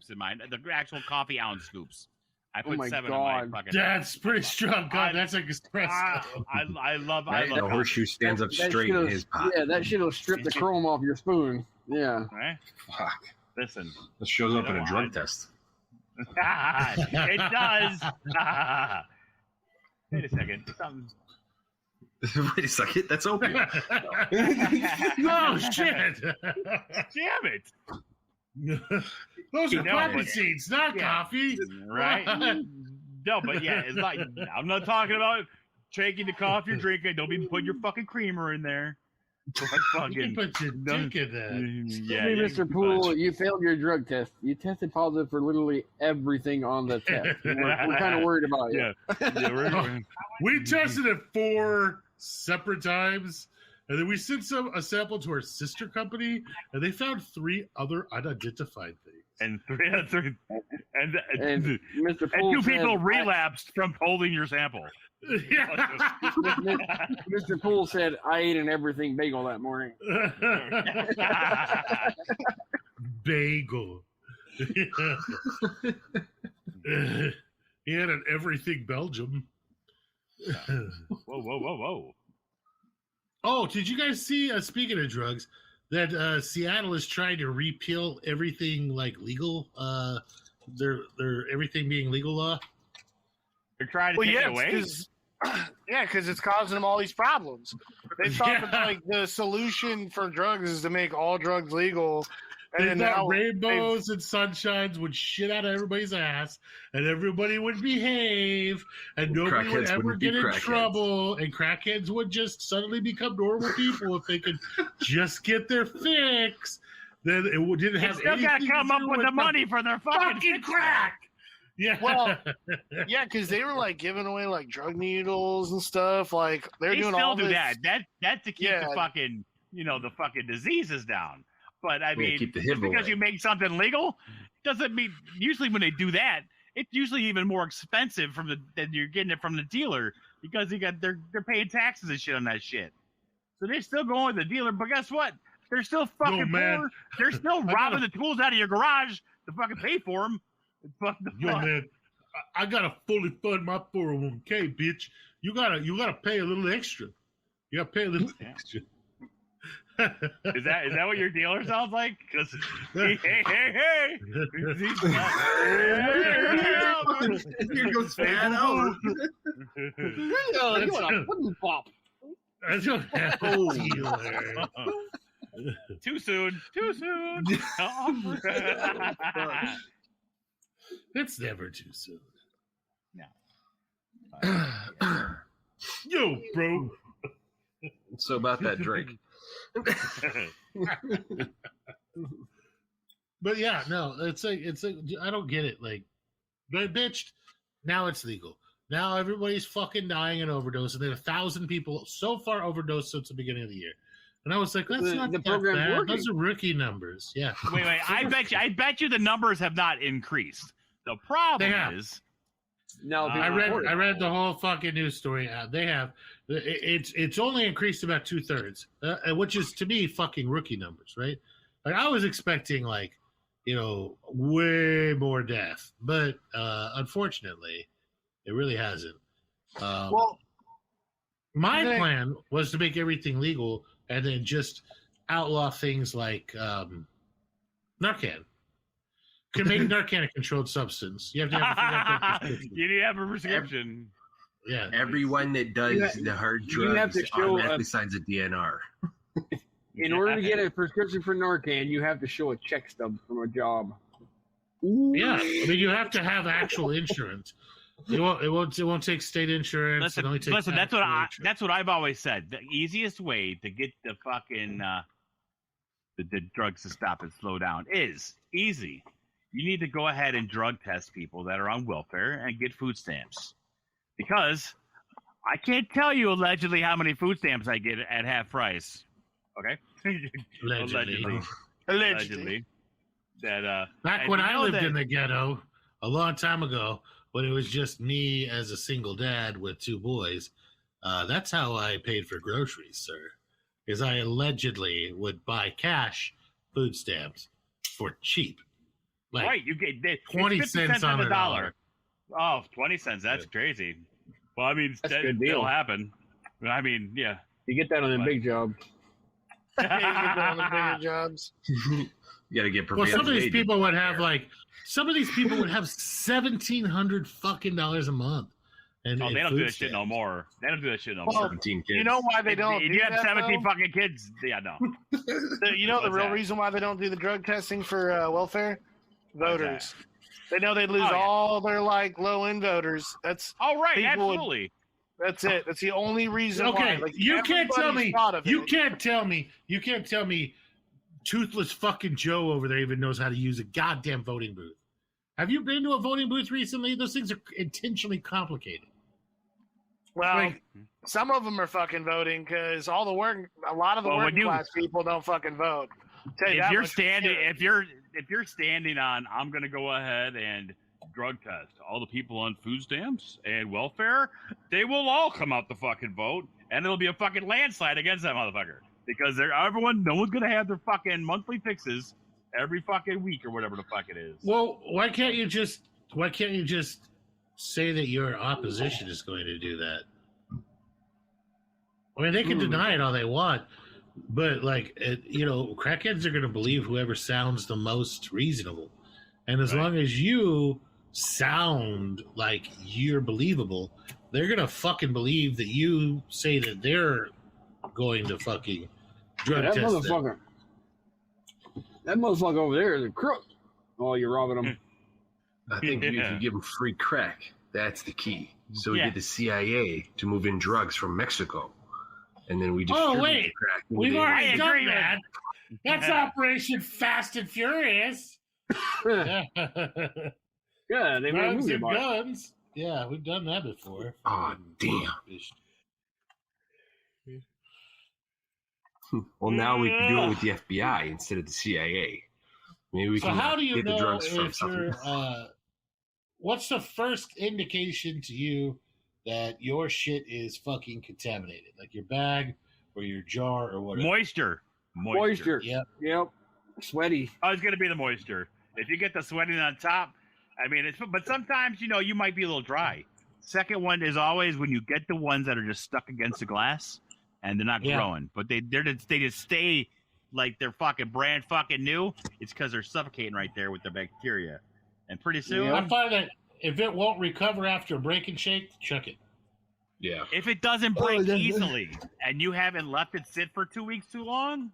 in mine. The actual coffee ounce scoops. I put 7 in my fucking. That's pretty strong coffee. That's like espresso. I love the horseshoe stands up straight in his pot. Yeah, that shit'll strip the chrome off your spoon. Yeah. Right? Fuck. Listen. This shows up in a drug test. It does. Wait a second. Wait a second. That's opium. No shit. Damn it. Those are poppy seeds, not coffee. Right? No, but yeah, it's like I'm not talking about taking the coffee you're drinking. Don't be putting your fucking creamer in there. You can put your dick in that. Yeah, Mr. Poole, you failed your drug test. You tested positive for literally everything on the test. We're kind of worried about you. Yeah. We tested it 4 separate times, and then we sent a sample to our sister company, and they found 3 other unidentified things. And Mr. Poole 2 people relapsed from holding your sample. Mr. Poole said, I ate an everything bagel that morning. Bagel. He had an everything Belgium. Whoa. Oh, did you guys see, speaking of drugs, that Seattle is trying to repeal everything like legal? Their everything being legal law? They're trying to take it away? Because it's causing them all these problems. They thought that like the solution for drugs is to make all drugs legal. And they thought rainbows and sunshines would shit out of everybody's ass, and everybody would behave, and nobody would ever get in trouble, and crackheads would just suddenly become normal people if they could just get their fix. Then it didn't have anything. Still got to come up with the money for their fucking crack. Yeah. Well, yeah, because they were like giving away like drug needles and stuff. Like they're doing all this. That's to keep the fucking the fucking diseases down. But I mean, keep the just because you make something legal doesn't mean. Usually, when they do that, it's usually even more expensive than you're getting it from the dealer because they're paying taxes and shit on that shit. So they're still going with the dealer. But guess what? They're still fucking poor. They're still robbing the tools out of your garage to fucking pay for them. Man, I gotta fully fund my 401k, bitch. You gotta pay a little extra. You gotta pay a little extra. Is that what your dealer sounds like? Because hey. Here goes fan out. You want a pudding pop? I don't have a dealer. Too soon. It's never too soon. No. Yo, bro. So about that drink. But yeah, no, it's like I don't get it. Like, they bitched. Now it's legal. Now everybody's fucking dying an overdose, and then 1,000 people so far overdosed since the beginning of the year. And I was like, that's not the program's bad. Working. Those are rookie numbers. Yeah. Wait. I bet you the numbers have not increased. The problem is. No, I read the whole fucking news story. They have it's only increased about 2/3, which is to me fucking rookie numbers, right? Like I was expecting like way more death, but unfortunately, it really hasn't. My plan was to make everything legal and then just outlaw things like Narcan. Can make Narcan a controlled substance. You have to have you need to have a prescription. Yeah. Everyone that does the hard drugs automatically signs a DNR. In order to get a prescription for Narcan, you have to show a check stub from a job. Yeah. I mean, you have to have actual insurance. It won't take state insurance. Listen. That's what I've always said. The easiest way to get the fucking the drugs to stop and slow down is easy. You need to go ahead and drug test people that are on welfare and get food stamps, because I can't tell you allegedly how many food stamps I get at half price. Okay, allegedly. That back when I lived in the ghetto a long time ago, when it was just me as a single dad with 2 boys, that's how I paid for groceries, sir. Is I allegedly would buy cash food stamps for cheap. Like, right, you get 20 cents on a dollar. Oh, 20 cents. That's crazy. Well, I mean, that'll happen. I mean, yeah. You get that on the big job. You get that on the bigger jobs. You got to get. Well, some of these people would have $1,700 fucking dollars a month. And they don't do that shit no more. They don't do that shit no more. 17 kids. You know why they don't? If you have 17 fucking kids, yeah, no. You know the real reason why they don't do the drug testing for welfare? Voters. They know they'd lose all their low end voters. That's absolutely. That's it. That's the only reason why. Like, you can't tell me toothless fucking Joe over there even knows how to use a goddamn voting booth. Have you been to a voting booth recently? Those things are intentionally complicated. Well, some of them are fucking voting because a lot of the working class people don't fucking vote. If you're standing on, I'm going to go ahead and drug test all the people on food stamps and welfare, they will all come out the fucking vote, and it'll be a fucking landslide against that motherfucker, because no one's going to have their fucking monthly fixes every fucking week or whatever the fuck it is. Well, why can't you just say that your opposition is going to do that? I mean, they can deny it all they want, but crackheads are going to believe whoever sounds the most reasonable. And as long as you sound like you're believable, they're going to fucking believe that you say that they're going to fucking drug test them. That motherfucker over there is a crook. Oh, you're robbing him. I think if you give him free crack, that's the key. So we get the CIA to move in drugs from Mexico. And then we distribute the crack. We've already done that. That's Operation Fast and Furious. Yeah, they Drugs and guns. Yeah, we've done that before. Oh, damn. Well, now we can do it with the FBI instead of the CIA. Maybe we can how do you get the drugs from if you're, what's the first indication to you that your shit is fucking contaminated? Like your bag or your jar or whatever? Moisture. Yep. Sweaty. Oh, it's going to be the moisture. If you get the sweating on top, I mean, but sometimes, you might be a little dry. Second one is always when you get the ones that are just stuck against the glass and they're not growing, but they just stay like they're fucking brand fucking new. It's because they're suffocating right there with the bacteria. And pretty soon, I find that if it won't recover after a break and shake, chuck it. Yeah. If it doesn't break easily and you haven't left it sit for 2 weeks too long,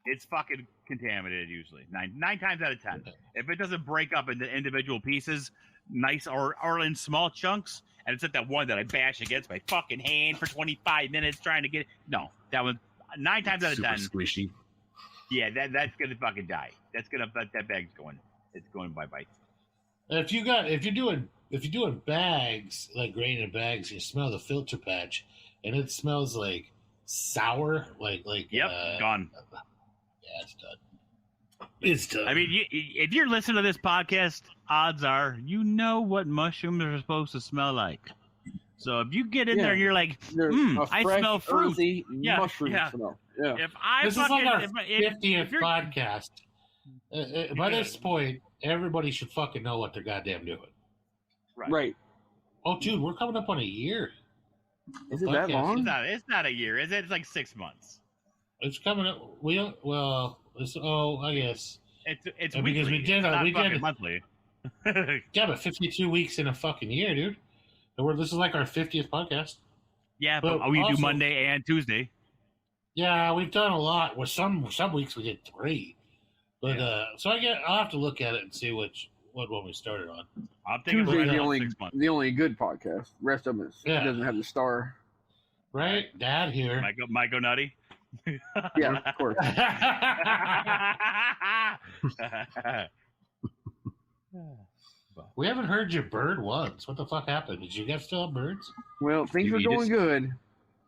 it's fucking contaminated usually. Nine times out of 10. If it doesn't break up into individual pieces, nice or in small chunks, and it's at that one that I bash against my fucking hand for 25 minutes trying to get it. No, that one 9 times out of 10. Super squishy. Yeah, that's gonna fucking die. That bag's going. It's going bye-bye. If you're doing bags, like grain in bags, you smell the filter patch, and it smells like sour, like gone. Yeah, it's done. It's done. I mean, if you're listening to this podcast, odds are you know what mushrooms are supposed to smell like. So if you get in there and you're like, I smell fruit. Mushroom smell. Yeah. If I this is like our 50th podcast. By this point, everybody should fucking know what they're goddamn doing. Right. Oh, dude, we're coming up on a year. Is it that long? It's not a year, is it? It's like 6 months. It's coming up. We don't. Well, I guess it's because weekly. we did monthly. Yeah, but 52 weeks in a fucking year, dude. This is like our 50th podcast. Yeah, but we do Monday and Tuesday. Yeah, we've done a lot. Well, some weeks we did 3, but so I'll have to look at it and see what what one we started on. I'm thinking Tuesday's right the only good podcast. Rest of it doesn't have the star. Right, Dad here. Might go nutty. Yeah, of course. We haven't heard your bird once. What the fuck happened? Did you guys still have birds? Well, things were going good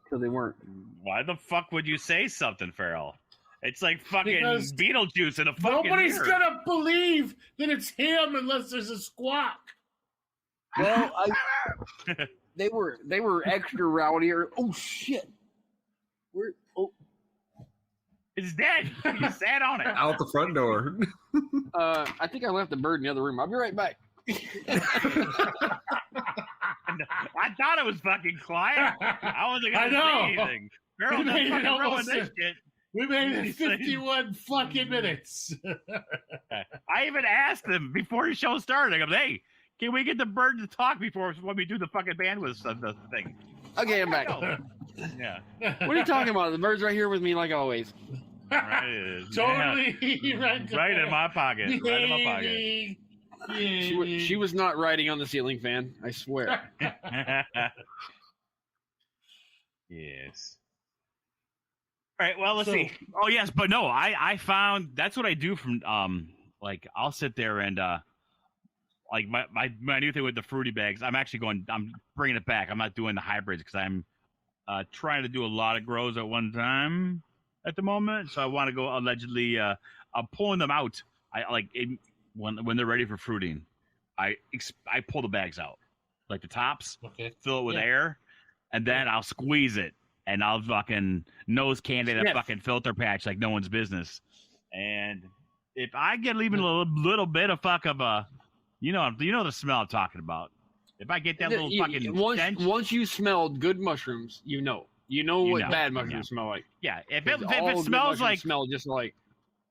until they weren't. Why the fuck would you say something, Farrell? It's like fucking Because Beetlejuice in a fucking nobody's mirror. gonna believe that it's him unless there's a squawk. Well, they were extra rowdier. Oh shit! It's dead. You sat on it. Out the front door. I think I left the bird in the other room. I'll be right back. I thought it was fucking quiet. I wasn't gonna say anything. Farrell, We made it fucking ruin almost this shit. We made it 51 fucking minutes. I even asked him before the show started. I go, hey, can we get the bird to talk before when we do the fucking bandwidth the thing? Okay, I'm back. Yeah. What are you talking about? The bird's right here with me, like always. Right, Totally right in my pocket. Right in my pocket. She was not riding on the ceiling fan. I swear. Yes. All right, well, let's see. Oh, yes, but no, I found that's what I do from like I'll sit there and like my new thing with the fruity bags. I'm bringing it back. I'm not doing the hybrids because I'm trying to do a lot of grows at one time at the moment. So I want to go allegedly I'm pulling them out. When they're ready for fruiting, I pull the bags out, like the tops, fill it with air, and then I'll squeeze it. And I'll fucking nose candy that fucking filter patch like no one's business. And if I get even a little bit of fuck of a, you know the smell I'm talking about. If I get that little fucking stench, once you smelled good mushrooms, you know what bad mushrooms smell like. Yeah, if it smells like smell just like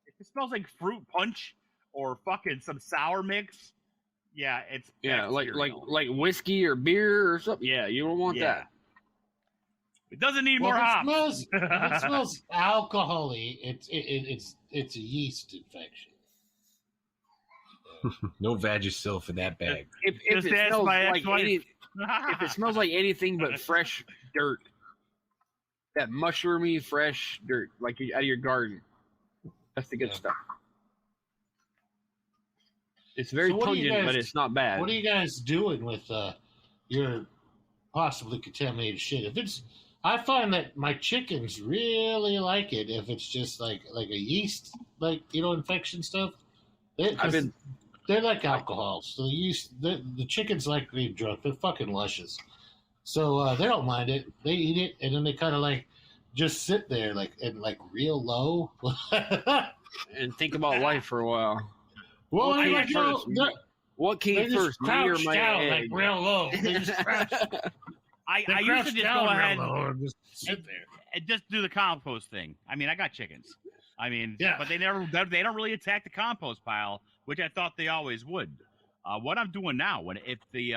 if it smells like fruit punch or fucking some sour mix, it's like whiskey or beer or something. Yeah, you don't want that. It doesn't need more hops. It smells alcohol-y. It's a yeast infection. No Vagisil for that bag. If it smells like anything but fresh dirt, that mushroomy fresh dirt, like out of your garden, that's the good stuff. It's very pungent, but it's not bad. What are you guys doing with your possibly contaminated shit? I find that my chickens really like it if it's just like a yeast, infection stuff. They're like alcohol, so the chickens like being drunk. They're fucking luscious, so they don't mind it. They eat it, and then they kind of just sit there real low and think about life for a while. Well, what came first, me or my egg? Real low. They just crouch. I used to just go ahead and just sit there and just do the compost thing. I mean, I got chickens. But they don't really attack the compost pile, which I thought they always would. What I'm doing now, if the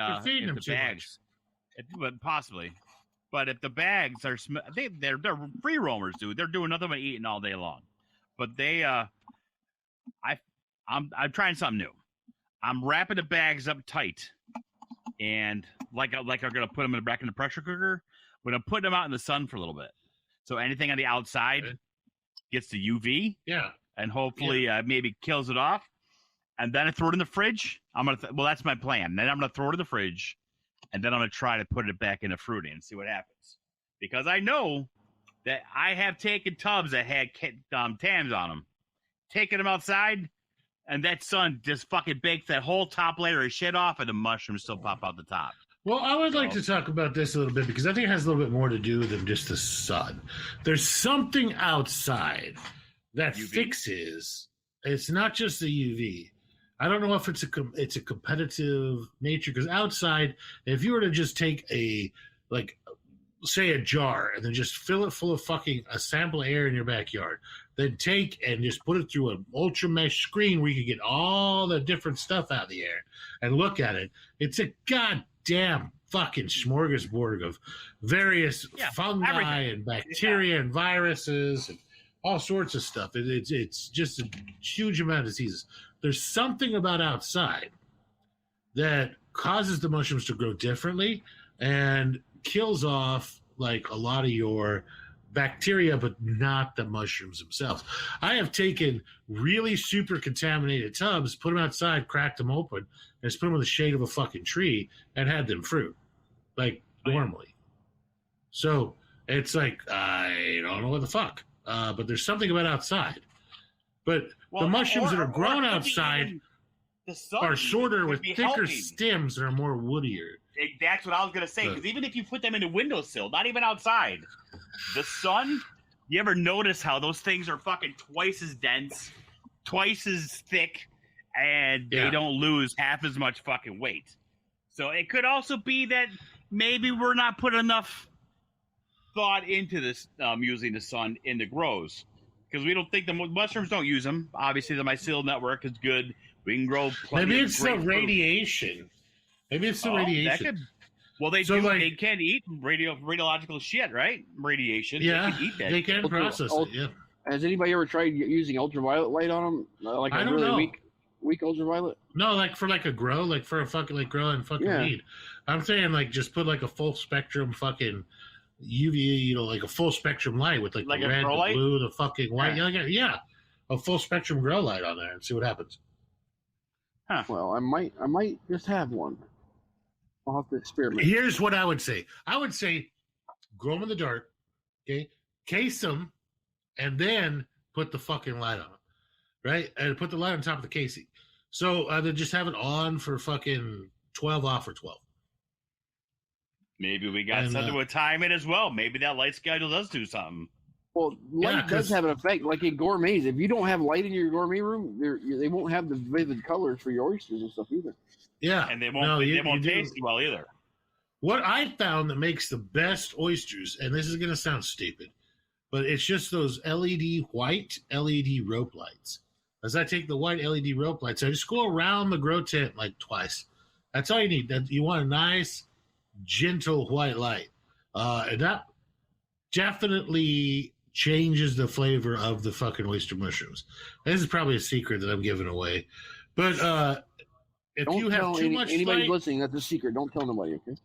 bags, possibly, but if the bags are they're free roamers, dude. They're doing nothing but eating all day long. But I'm trying something new. I'm wrapping the bags up tight. And like I'm gonna put them back in the pressure cooker, but I'm putting them out in the sun for a little bit, so anything on the outside gets the UV, and hopefully maybe kills it off. And then I throw it in the fridge. That's my plan. Then I'm gonna throw it in the fridge, and then I'm gonna try to put it back into fruiting and see what happens, because I know that I have taken tubs that had tams on them, taking them outside. And that sun just fucking bakes that whole top layer of shit off, and the mushrooms still pop out the top. Well, I would like to talk about this a little bit because I think it has a little bit more to do than just the sun. There's something outside that fixes. It's not just the UV. I don't know if it's a competitive nature, because outside, if you were to just take say a jar and then just fill it full of a sample of air in your backyard, then take and just put it through an ultra mesh screen where you can get all the different stuff out of the air and look at it. It's a goddamn fucking smorgasbord of various fungi and bacteria and viruses and all sorts of stuff. It's just a huge amount of diseases. There's something about outside that causes the mushrooms to grow differently and kills off like a lot of your bacteria, but not the mushrooms themselves. I have taken really super contaminated tubs, put them outside, cracked them open, and just put them in the shade of a fucking tree and had them fruit, like normally. So it's like, I don't know what the fuck, but there's something about outside. But the mushrooms that are grown outside are shorter with thicker stems that are more woodier. That's what I was going to say, because even if you put them in a windowsill, not even outside, the sun, you ever notice how those things are fucking twice as dense, twice as thick, and they don't lose half as much fucking weight? So it could also be that maybe we're not putting enough thought into this using the sun in the grows, because we don't think the mushrooms don't use them. Obviously, the mycelial network is good. We can grow plenty. Maybe it's the radiation. Maybe it's the radiation. They can eat radiological shit, right? Radiation. Yeah, they can eat that. They can process it. Yeah. Has anybody ever tried using ultraviolet light on them? Like I a don't really know. weak ultraviolet? No, like for like a grow, like for a fucking like growing fucking weed. I'm saying like just put like a full spectrum fucking UV, like a full spectrum light with like the red, the blue, the fucking white. Yeah, a full spectrum grow light on there and see what happens. Huh. Well, I might just have one. I'll have to experiment. Here's what I would say. I would say grow them in the dark, okay? Case them, and then put the fucking light on them, right? And put the light on top of the casing. So then just have it on for fucking 12 off or 12. Maybe we got something with time in as well. Maybe that light schedule does do something. Well, light does have an effect. Like in gourmets, if you don't have light in your gourmet room, they won't have the vivid colors for your oysters and stuff either. Yeah, and they won't taste well either. What I found that makes the best oysters, and this is going to sound stupid, but it's just those white LED rope lights. As I take the white LED rope lights, I just go around the grow tent like twice. That's all you need. You want a nice, gentle white light, and that definitely changes the flavor of the fucking oyster mushrooms. This is probably a secret that I'm giving away, but if don't you have too much anybody light, listening, that's a secret. Don't tell nobody, okay?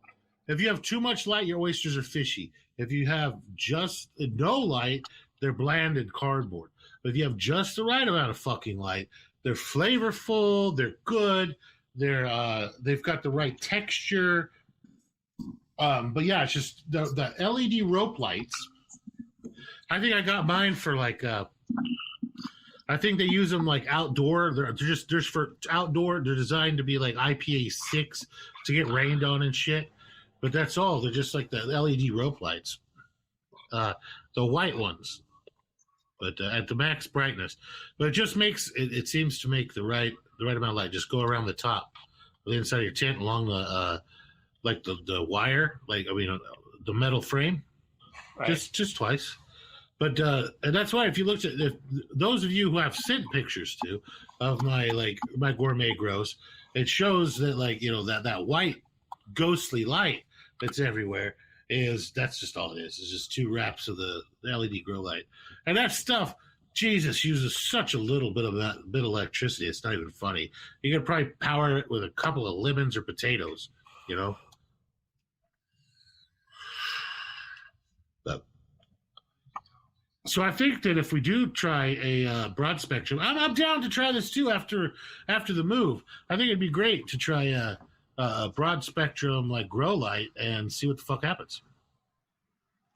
If you have too much light, your oysters are fishy. If you have just no light, they're bland and cardboard. But if you have just the right amount of fucking light, they're flavorful, they're good, they've got the right texture. But yeah, it's just the LED rope lights. I think I got mine for like I think they use them like outdoor. They're just for outdoor. They're designed to be like IPA6 to get rained on and shit. But that's all. They're just like the LED rope lights, the white ones, but at the max brightness. But it just makes it seems to make the right amount of light. Just go around the top, the inside of your tent, along the like the wire, the metal frame, right. just twice. But and that's why if you looked at those of you who have sent pictures to of my gourmet grows, it shows that that white ghostly light that's everywhere that's just all it is. It's just 2 wraps of the LED grow light, and that stuff, Jesus, uses such a little bit of electricity. It's not even funny. You could probably power it with a couple of lemons or potatoes, So I think that if we do try a broad spectrum, I'm down to try this too after the move. I think it'd be great to try a broad spectrum like grow light and see what the fuck happens.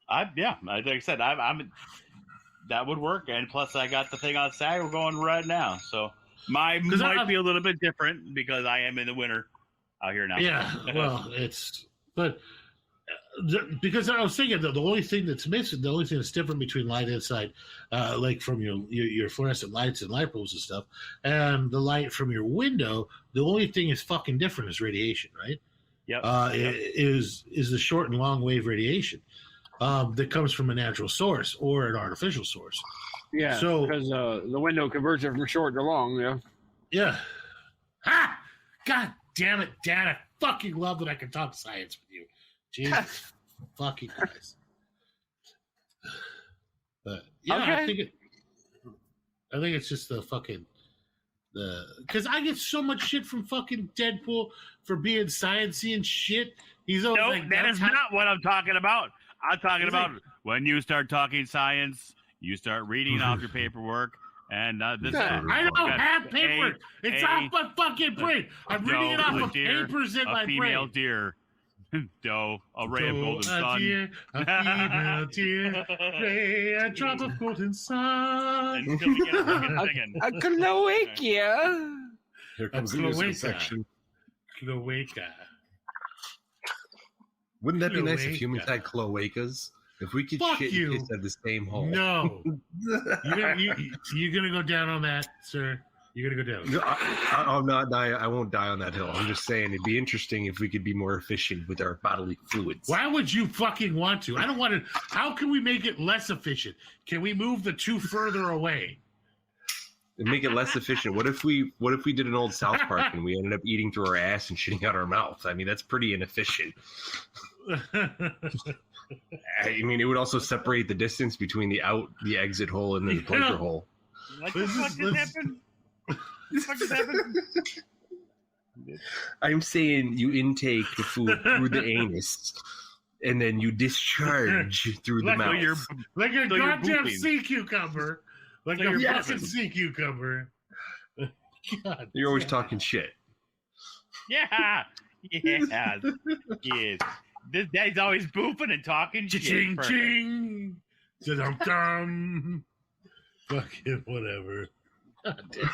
Like I said, that would work. And plus, I got the thing outside. We're going right now, so might be a little bit different because I am in the winter out here now. Yeah, well, because I was thinking that the only thing that's missing, the only thing that's different between light inside, like from your fluorescent lights and light bulbs and stuff, and the light from your window, the only thing is fucking different is radiation, right? Yep. Is the short and long wave radiation that comes from a natural source or an artificial source. Yeah. So because the window converts it from short to long. Yeah. Yeah. Ha! God damn it, Dad! I fucking love that I can talk science with you. Jesus fucking Christ. But yeah, okay. I think it's just the fucking because I get so much shit from fucking Deadpool for being sciencey and shit. He's always like, that is not what I'm talking about. I'm talking about when you start talking science, you start reading off your paperwork, and this. I don't have paperwork. It's off my fucking brain. I'm reading it off of papers in my brain. A female deer. Doe, a ray of golden sun. Deer, a female deer, ray, a drop of golden sun. A cloacia. Here comes the musical section. Cloaca. Wouldn't that be nice if humans had cloacas? If we could shit and piss at the same hole. No. You're gonna go down on that, sir. You're gonna go down. No, I'm not dying. I won't die on that hill. I'm just saying it'd be interesting if we could be more efficient with our bodily fluids. Why would you fucking want to? I don't want to. How can we make it less efficient? Can we move the two further away? And make it less efficient. What if we did an old South Park and we ended up eating through our ass and shitting out our mouth? I mean, that's pretty inefficient. I mean, it would also separate the distance between the exit hole and the pleasure hole. What the fuck just happened? I'm saying you intake the food through the anus, and then you discharge through the mouth. Like a goddamn sea cucumber. Like a fucking sea cucumber. God, you're always talking shit. Yeah. Yes. This guy's always boofing and talking shit. Ching ching. Dum. Fucking whatever. God damn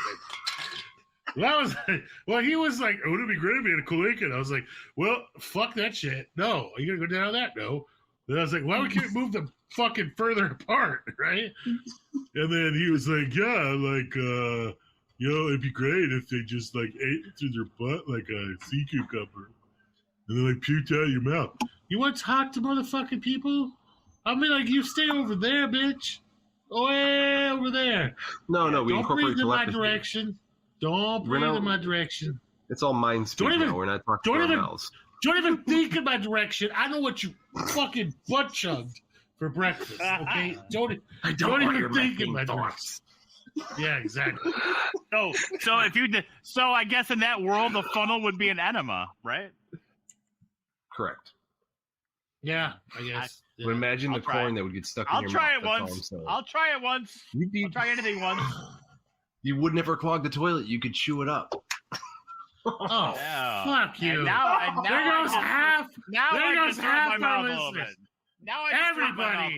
it. Well, he was like, oh, it'd be great if we had a cloaca. And I was like, well, fuck that shit. No. Are you going to go down that? No. Then I was like, why we can't move them fucking further apart, right? And then he was like, yeah, like, it'd be great if they just, like, ate through their butt like a sea cucumber. And then, like, puked out your mouth. You want to talk to motherfucking people? I mean, like, you stay over there, bitch. Way over there. No, we don't incorporate breathe in my telepathy. direction. Don't breathe in my direction. It's all mind speak now. We're not talking about mouths. Don't even think in my direction. I know what you fucking butt chugged for breakfast. Okay, don't even think in my direction. Yeah, exactly. So I guess in that world, the funnel would be an enema, right? Correct. Yeah, I guess. But imagine the corn that would get stuck in your mouth. I'll try it once. I'll try anything once. You would never clog the toilet. You could chew it up. Oh, fuck you. Now there goes half. There goes half our listeners. Now everybody,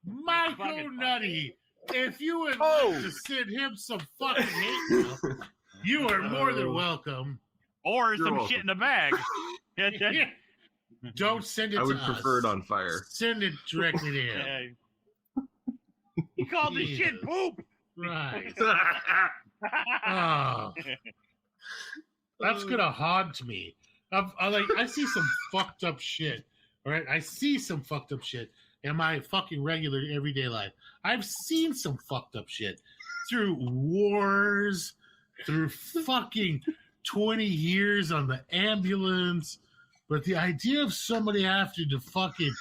Michael Nutty, if you would like to send him some fucking hate mail, you are more than welcome. Or some shit in a bag. Don't send it to us. I would prefer it on fire. Send it directly to him. He called the shit poop. Right. Oh. That's gonna haunt me. I see some fucked up shit. All right, I see some fucked up shit in my fucking regular everyday life. I've seen some fucked up shit through wars, through fucking 20 years on the ambulance. But the idea of somebody having to fucking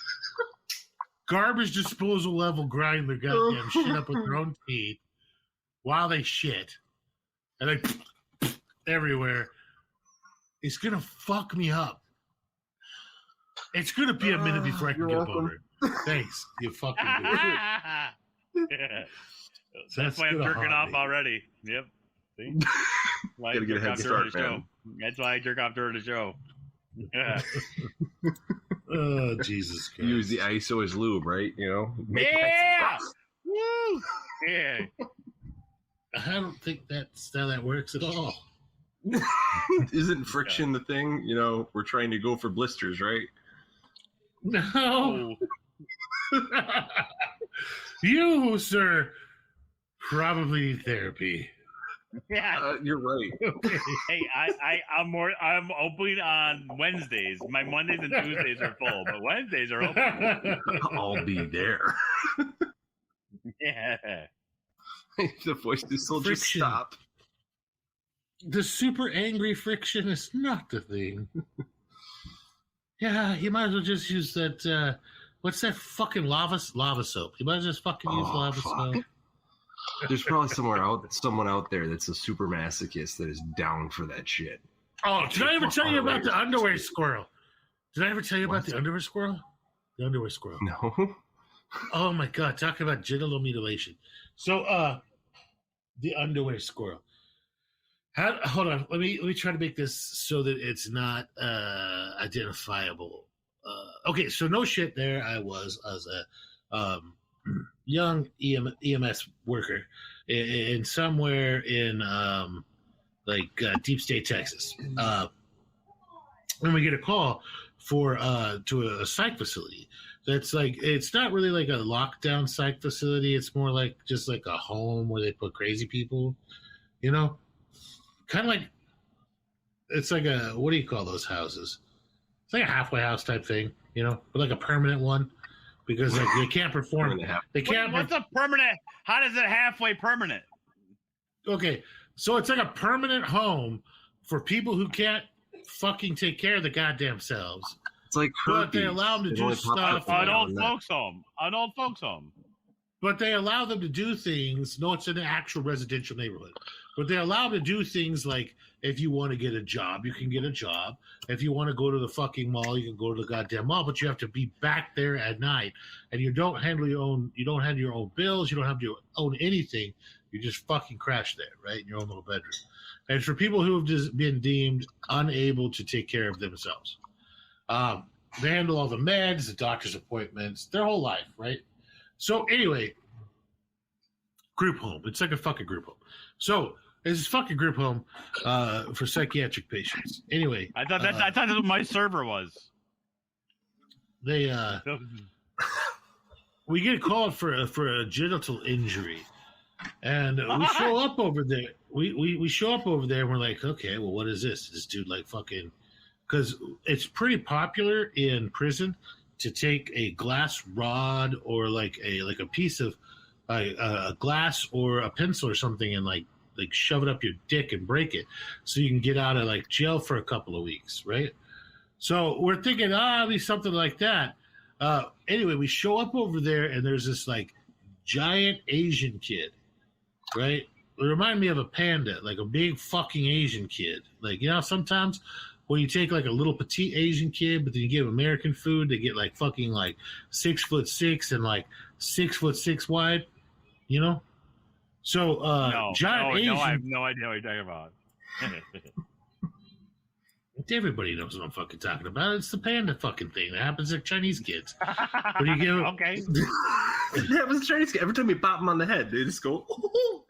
garbage disposal level grind their goddamn shit up with their own teeth while they shit and they everywhere, it's gonna fuck me up. It's gonna be a minute before I can get over it. Thanks, you fucking dude. That's why I'm jerking off already. Yep. See? Gotta get a head start, man. That's why I jerk off during the show. Yeah. Oh, Jesus Christ. Use the ISO as lube, right? You know? Yeah! Woo! Yeah. I don't think that's how that works at all. Isn't friction the thing? You know, we're trying to go for blisters, right? No. You, sir, probably need therapy. Yeah, you're right. Hey, I'm open on Wednesdays. My Mondays and Tuesdays are full, but Wednesdays are open. I'll be there. Yeah. The voice will just stop. The super angry friction is not the thing. Yeah, you might as well just use that. What's that fucking lava soap? You might as well just fucking use lava soap. There's probably someone out there that's a super masochist that is down for that shit. Oh, did I ever tell you about the underwear squirrel? Did I ever tell you about the underwear squirrel? The underwear squirrel. No. Oh my god, talking about genital mutilation. So the underwear squirrel. Hold on, let me try to make this so that it's not identifiable. Okay, so no shit, there I was as a young EMS worker in somewhere in deep state Texas. When we get a call to a psych facility, that's like, it's not really like a lockdown psych facility. It's more like just like a home where they put crazy people, you know, kind of like, it's like a, what do you call those houses? It's like a halfway house type thing, you know, but like a permanent one, because like they can't perform. They can't. What's a permanent? How does it halfway permanent? Okay, so it's like a permanent home for people who can't fucking take care of the goddamn selves. It's like but they allow them to do stuff. An old folks home. But they allow them to do things. No, it's in an actual residential neighborhood. But they allow them to do things like, if you want to get a job, you can get a job. If you want to go to the fucking mall, you can go to the goddamn mall. But you have to be back there at night, and you don't handle your own. You don't handle your own bills. You don't have to own anything. You just fucking crash there, right, in your own little bedroom. And for people who have just been deemed unable to take care of themselves, they handle all the meds, the doctor's appointments, their whole life, right? So anyway, group home. It's like a fucking group home. So it's this fucking group home for psychiatric patients. Anyway, I thought that's what my server was. They we get called for a genital injury, and we show up over there. We show up over there, and we're like, okay, well, what is this? This dude like fucking, because it's pretty popular in prison to take a glass rod or like a piece of a glass or a pencil or something and like shove it up your dick and break it so you can get out of like jail for a couple of weeks, right? So we're thinking, it'll be something like that. Anyway, we show up over there and there's this like giant Asian kid, right? It reminded me of a panda, like a big fucking Asian kid. Like, you know, sometimes when you take like a little petite Asian kid, but then you give American food, they get like fucking like 6'6" and like 6'6" wide, you know? So giant Asian. No, I have no idea what you're talking about. Everybody knows what I'm fucking talking about. It's the panda fucking thing that happens to Chinese kids. When you give okay. It happens to Chinese kids. Every time you pop them on the head, they just go. Oh.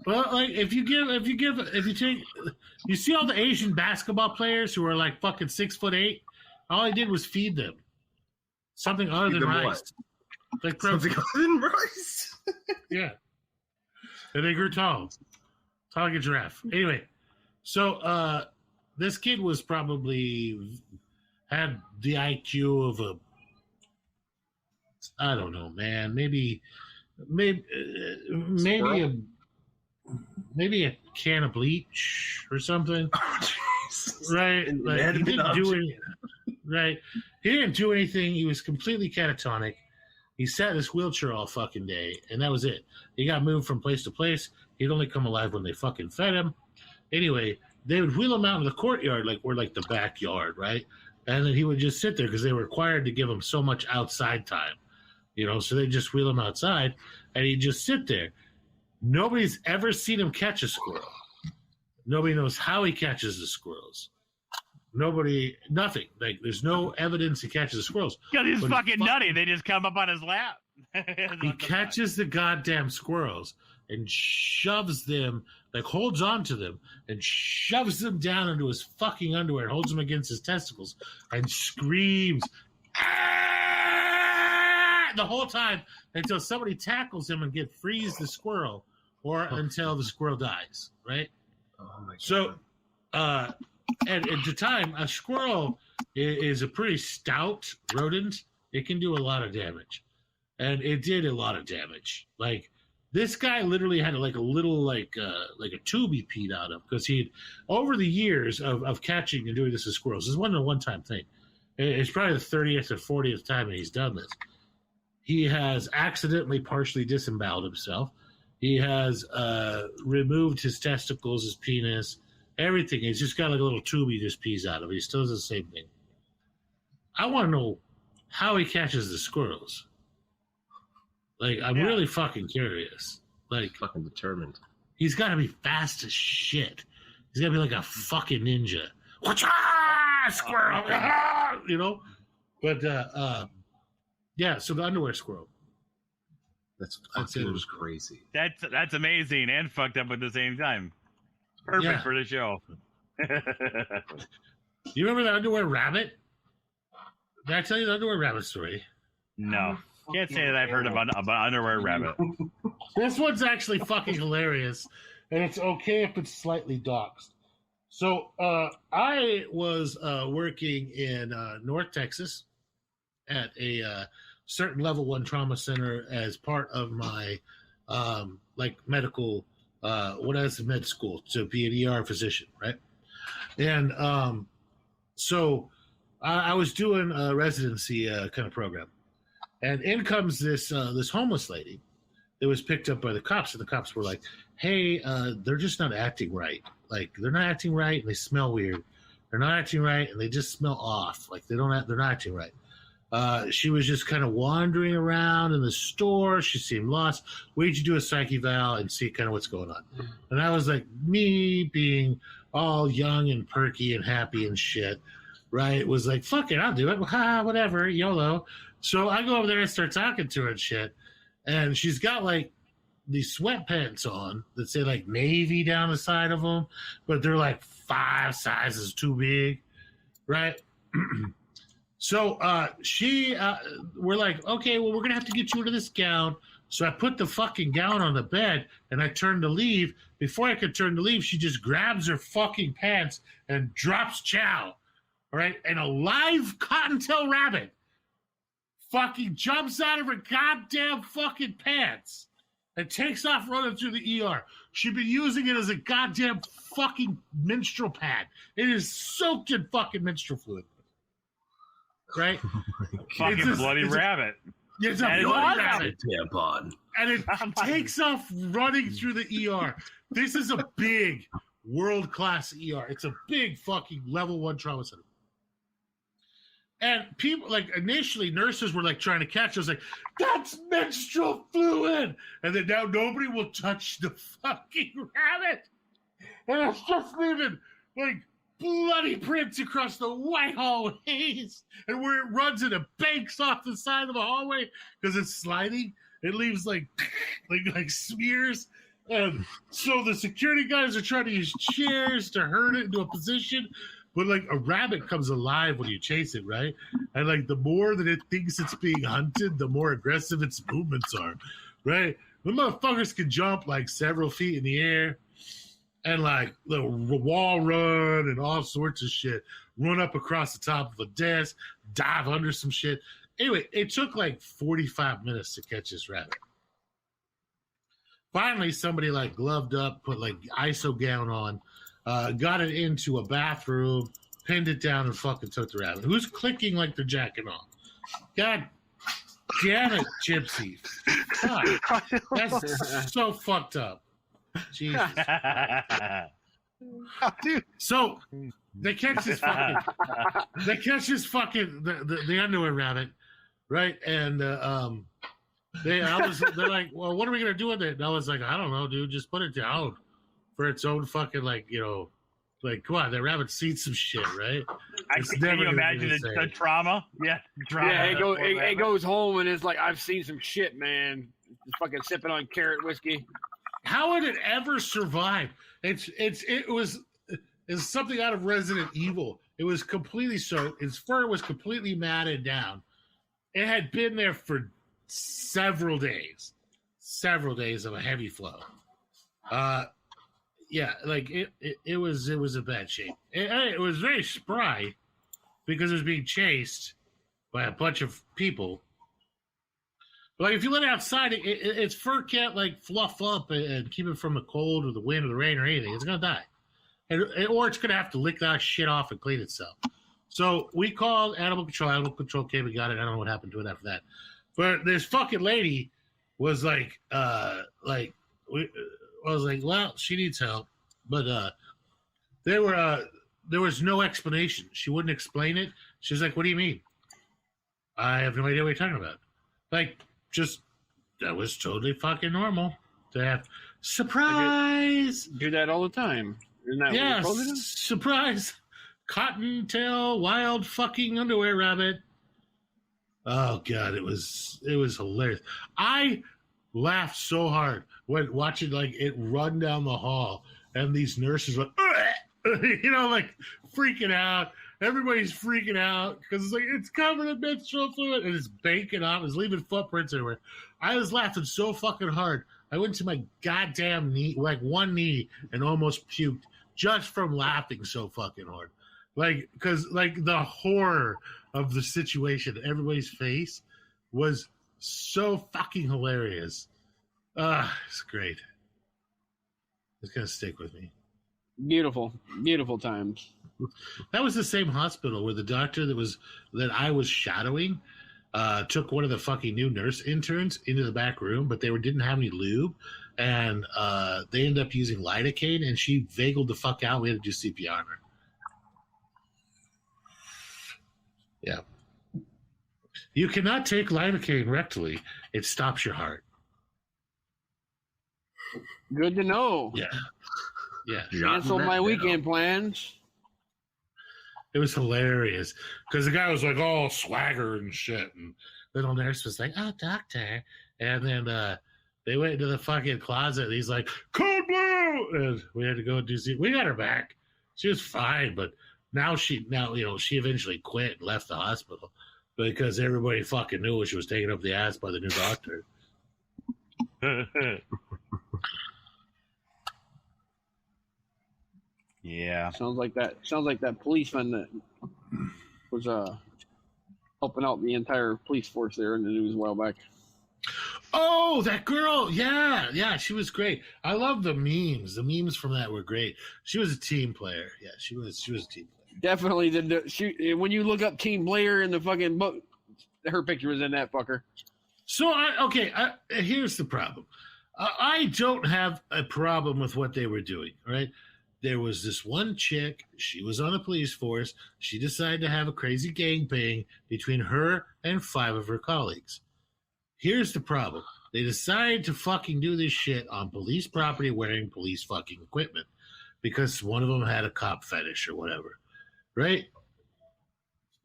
Well, like if you take, you see all the Asian basketball players who are like fucking 6'8". All I did was feed them something other than rice. Like something other than rice. Yeah, and they grew tall like a giraffe. Anyway, so this kid was probably had the IQ of a, I don't know, man, maybe a can of bleach or something. Oh, right? Like, he didn't do anything. Right? He didn't do anything. He was completely catatonic. He sat in his wheelchair all fucking day, and that was it. He got moved from place to place. He'd only come alive when they fucking fed him. Anyway, they would wheel him out in the courtyard, like we're like the backyard, right? And then he would just sit there because they were required to give him so much outside time, you know. So they just wheel him outside, and he'd just sit there. Nobody's ever seen him catch a squirrel. Nobody knows how he catches the squirrels. Nothing. Like, there's no evidence he catches the squirrels. Because he's fucking nutty. They just come up on his lap. He catches the goddamn squirrels and shoves them, like holds on to them and shoves them down into his fucking underwear and holds them against his testicles and screams the whole time until somebody tackles him and frees the squirrel or until the squirrel dies, right? Oh my God. So, at the time, a squirrel is a pretty stout rodent. It can do a lot of damage. And it did a lot of damage. Like, this guy literally had like a little, like a tube he peed out of, because he'd, over the years of catching and doing this with squirrels, this wasn't a one-time thing. It's probably the 30th or 40th time that he's done this. He has accidentally partially disemboweled himself. He has removed his testicles, his penis, everything. He's just got like a little tube he just pees out of. He still does the same thing. I want to know how he catches the squirrels. Like, I'm really fucking curious. Like, fucking determined. He's got to be fast as shit. He's got to be like a fucking ninja. Squirrel! You know? But, yeah, so the underwear squirrel. That's crazy. That's amazing and fucked up at the same time. Perfect for the show. You remember the underwear rabbit? Did I tell you the underwear rabbit story? No. Can't say that I've heard about underwear rabbit. This one's actually fucking hilarious, and it's okay if it's slightly doxed. So I was working in North Texas at a certain level 1 trauma center as part of my like medical what is the med school to be an ER physician, right? And so I was doing a residency kind of program, and in comes this homeless lady that was picked up by the cops, and the cops were like, "Hey, they're just not acting right. Like they're not acting right, and they smell weird. They're not acting right, and they just smell off. Like they're not acting right." She was just kind of wandering around in the store. She seemed lost. We need to do a psych eval and see kind of what's going on. And I was like, me being all young and perky and happy and shit, right? Was like, fuck it, I'll do it. Whatever, YOLO. So I go over there and start talking to her and shit. And she's got like these sweatpants on that say like Navy down the side of them, but they're like 5 sizes too big, right? So we're like, okay, well, we're going to have to get you into this gown. So I put the fucking gown on the bed, and I turned to leave. Before I could turn to leave, she just grabs her fucking pants and drops chow, all right? And a live cottontail rabbit fucking jumps out of her goddamn fucking pants and takes off running through the ER. She'd been using it as a goddamn fucking menstrual pad. It is soaked in fucking menstrual fluid. Right? Fucking bloody rabbit. It's a bloody rabbit. Tampon. And it takes off running through the ER. This is a big world-class ER. It's a big fucking level 1 trauma center. And people, like, initially, nurses were, like, trying to catch us, like, that's menstrual fluid! And then now nobody will touch the fucking rabbit! And it's just leaving, like, bloody prints across the white hallways, and where it runs and it banks off the side of the hallway because it's sliding, it leaves like smears. And so the security guys are trying to use chairs to herd it into a position, but like a rabbit comes alive when you chase it, right? And like the more that it thinks it's being hunted, the more aggressive its movements are, right? The motherfuckers can jump like several feet in the air. And like the wall run and all sorts of shit, run up across the top of a desk, dive under some shit. Anyway, it took like 45 minutes to catch this rabbit. Finally, somebody like gloved up, put like ISO gown on, got it into a bathroom, pinned it down, and fucking took the rabbit. Who's clicking like they're jacking off? God damn it, Gypsy. God, that's so fucked up. Jesus. So they catch this fucking the underwear rabbit, right? And they're like, well, what are we gonna do with it? And I was like, I don't know, dude, just put it down for its own fucking, like, you know, like, come on, that rabbit's seen some shit, right? Can you imagine the trauma? Yeah, trauma. Yeah, it goes home and it's like, I've seen some shit, man. Just fucking sipping on carrot whiskey. How would it ever survive? It was something out of Resident Evil. It was completely soaked. Its fur was completely matted down. It had been there for several days of a heavy flow. Yeah, like it was a bad shape. It was very spry because it was being chased by a bunch of people. But like if you let it outside, its fur can't like fluff up and keep it from the cold or the wind or the rain or anything. It's gonna die, or it's gonna have to lick that shit off and clean itself. So we called animal control. Animal control came and got it. I don't know what happened to it after that. But this fucking lady was like, I was like, well, she needs help, but there was no explanation. She wouldn't explain it. She was like, what do you mean? I have no idea what you're talking about. Like, just that was totally fucking normal to have surprise. Do that all the time. Isn't that Yeah, what you're surprise. Cottontail wild fucking underwear rabbit. Oh god, it was hilarious. I laughed so hard when watching like it run down the hall, and these nurses were, you know, like freaking out. Everybody's freaking out because it's like it's covered in menstrual fluid and it's baking off. It's leaving footprints everywhere. I was laughing so fucking hard. I went to my goddamn knee, like one knee, and almost puked just from laughing so fucking hard. Like, because like the horror of the situation, everybody's face was so fucking hilarious. It's great. It's gonna stick with me. Beautiful, beautiful times. That was the same hospital where the doctor that I was shadowing took one of the fucking new nurse interns into the back room, but they didn't have any lube, and they ended up using lidocaine, and she vagaled the fuck out. We had to do CPR on her. Yeah. You cannot take lidocaine rectally. It stops your heart. Good to know. Yeah. Yeah. Cancel my weekend plans. It was hilarious because the guy was like all swagger and shit, and little nurse was like, "Oh, doctor," and then they went into the fucking closet. And he's like, "Code blue," and we had to go do. We got her back. She was fine, but now she eventually quit and left the hospital because everybody fucking knew she was taken up the ass by the new doctor. Yeah. Sounds like that policeman that was helping out the entire police force there in the news a while back. Oh, that girl. Yeah, she was great. I love the memes. The memes from that were great. She was a team player. Yeah, she was a team player. Definitely when you look up team player in the fucking book, her picture was in that fucker. So here's the problem. I don't have a problem with what they were doing, right? There was this one chick. She was on the police force. She decided to have a crazy gangbang between her and 5 of her colleagues. Here's the problem. They decided to fucking do this shit on police property wearing police fucking equipment because one of them had a cop fetish or whatever, right?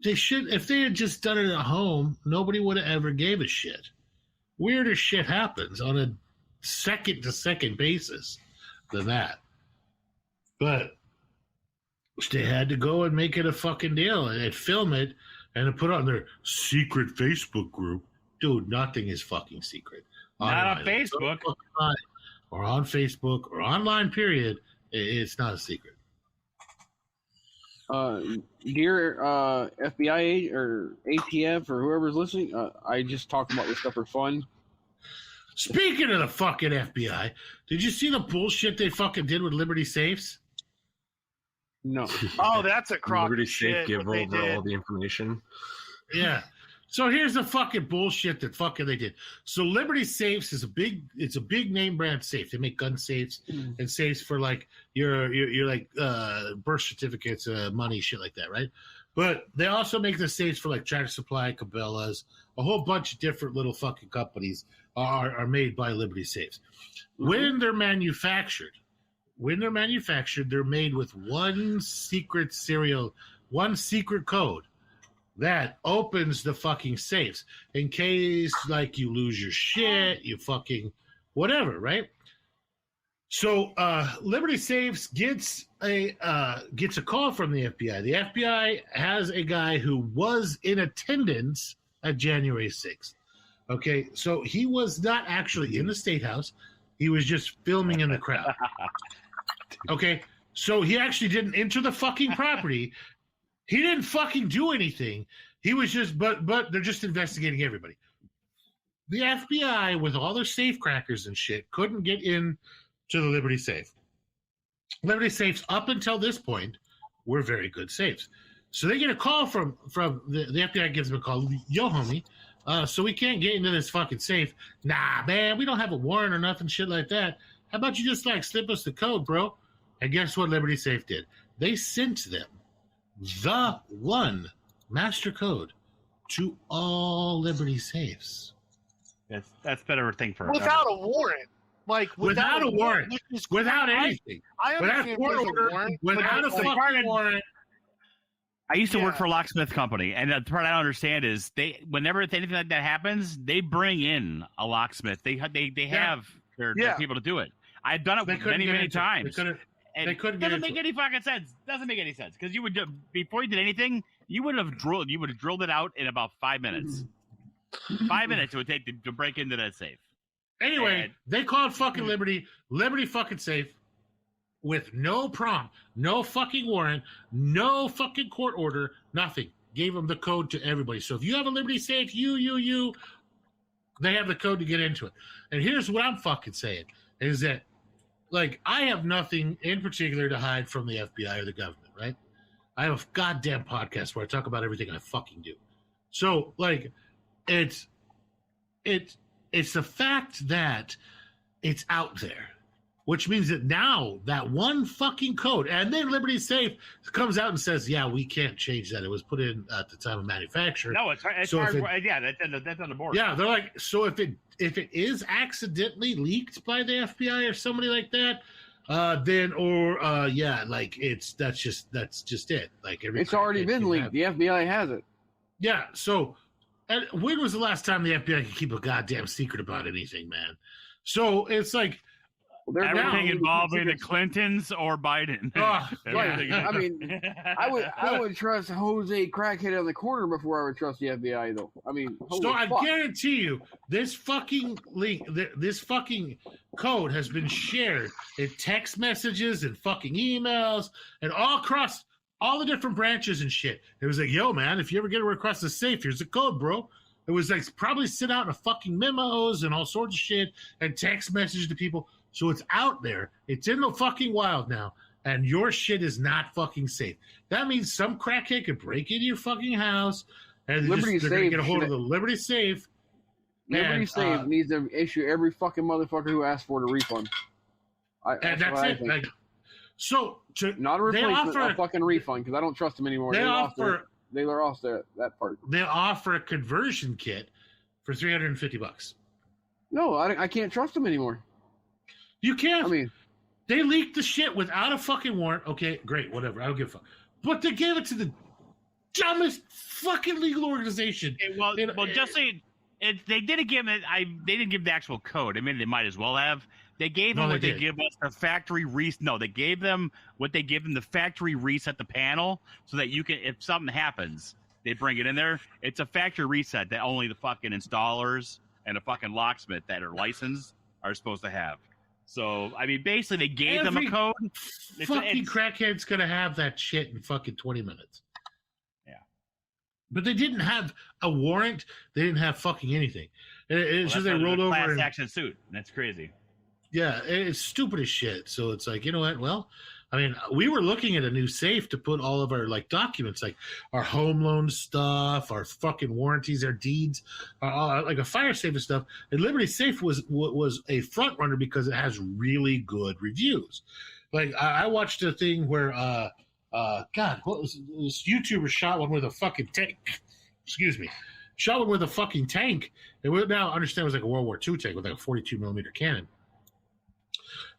They should, if they had just done it at home, nobody would have ever gave a shit. Weirder shit happens on a second-to-second basis than that. But they had to go and make it a fucking deal and film it and put it on their secret Facebook group. Dude, nothing is fucking secret. Not on Facebook. Or on Facebook or online, period. It's not a secret. Dear FBI or ATF or whoever's listening, I just talk about this stuff for fun. Speaking of the fucking FBI, did you see the bullshit they fucking did with Liberty Safes? No. Oh, that's a crock Liberty of shit. Safe give what they over did. all the information. Yeah. So here's the fucking bullshit that fucking they did. So Liberty Safes is a big name brand safe. They make gun safes and safes for like your like birth certificates, money, shit like that, right? But they also make the safes for like Tractor Supply, Cabela's, a whole bunch of different little fucking companies are made by Liberty Safes. Mm-hmm. When they're manufactured, they're made with one secret code that opens the fucking safes in case like you lose your shit, you fucking whatever, right? So Liberty Safes gets a call from the FBI. The FBI has a guy who was in attendance at January 6th. Okay, so he was not actually in the State House. He was just filming in the crowd. Okay, so he actually didn't enter the fucking property. He didn't fucking do anything. He was just, but they're just investigating everybody. The FBI, with all their safe crackers and shit, couldn't get in to the Liberty Safe. Liberty Safes, up until this point, were very good safes. So they get a call from the FBI gives them a call. Yo, homie, so we can't get into this fucking safe. Nah, man, we don't have a warrant or nothing shit like that. How about you just like slip us the code, bro? And guess what Liberty Safe did? They sent them the one master code to all Liberty Safes. That's better thing for without a warrant. Like without a warrant, without anything, I without understand court there's a order, warrant, without a fucking warrant. I used to work for a locksmith company, and the part I don't understand is whenever anything like that happens, they bring in a locksmith. They have their people to do it. I've done it many times. They couldn't. Doesn't make any fucking sense. Doesn't make any sense because you would before you did anything, you would have drilled it out in about 5 minutes. 5 minutes it would take to break into that safe. Anyway, they called fucking Liberty fucking Safe with no prompt, no fucking warrant, no fucking court order, nothing. Gave them the code to everybody. So if you have a Liberty Safe, they have the code to get into it. And here's what I'm fucking saying is that, like, I have nothing in particular to hide from the FBI or the government, right? I have a goddamn podcast where I talk about everything I fucking do. So, like, it's the fact that it's out there, which means that now that one fucking code, and then Liberty Safe comes out and says, yeah, we can't change that. It was put in at the time of manufacture. No, it's so hard. That's on the board. Yeah, they're like, so if it is accidentally leaked by the FBI or somebody like that, that's just it. Like it's already been leaked. The FBI has it. Yeah. So, when was the last time the FBI could keep a goddamn secret about anything, man? So it's like everything involving the Clintons or Biden. Right. I mean, I would trust Jose Crackhead on the corner before I would trust the FBI, though. I mean, so I guarantee you, this fucking link, this fucking code has been shared in text messages and fucking emails and all across all the different branches and shit. It was like, yo, man, if you ever get a request to safe, here's the code, bro. It was like probably sent out in a fucking memos and all sorts of shit and text messages to people. So it's out there. It's in the fucking wild now. And your shit is not fucking safe. That means some crackhead could break into your fucking house and they're going to get a hold of the Liberty Safe. Liberty Safe needs to issue every fucking motherfucker who asks for it a refund. And that's it. Like, so not a replacement, a fucking refund, because I don't trust them anymore. They lost that part. They offer a conversion kit for $350. No, I can't trust them anymore. You can't. I mean, they leaked the shit without a fucking warrant. Okay, great, whatever. I don't give a fuck. But they gave it to the dumbest fucking legal organization. Just say they didn't give it. They didn't give the actual code. I mean, they might as well have. They gave them what they give us the factory reset. No, they gave them what they give them the factory reset the panel so that you can, if something happens, they bring it in there. It's a factory reset that only the fucking installers and the fucking locksmith that are licensed are supposed to have. So, I mean, basically, they gave them a code. Fucking crackhead's gonna have that shit in fucking 20 minutes. Yeah. But they didn't have a warrant. They didn't have fucking anything. It's just they rolled over. Class action suit. That's crazy. Yeah, it's stupid as shit. So it's like, you know what? Well, I mean, we were looking at a new safe to put all of our like documents, like our home loan stuff, our fucking warranties, our deeds, like a fire safe and stuff. And Liberty Safe was a front runner because it has really good reviews. Like I watched a thing where, God, what was this YouTuber shot one with a fucking tank? Excuse me, shot one with a fucking tank. And we now understand it was like a World War II tank with like a 42 millimeter cannon.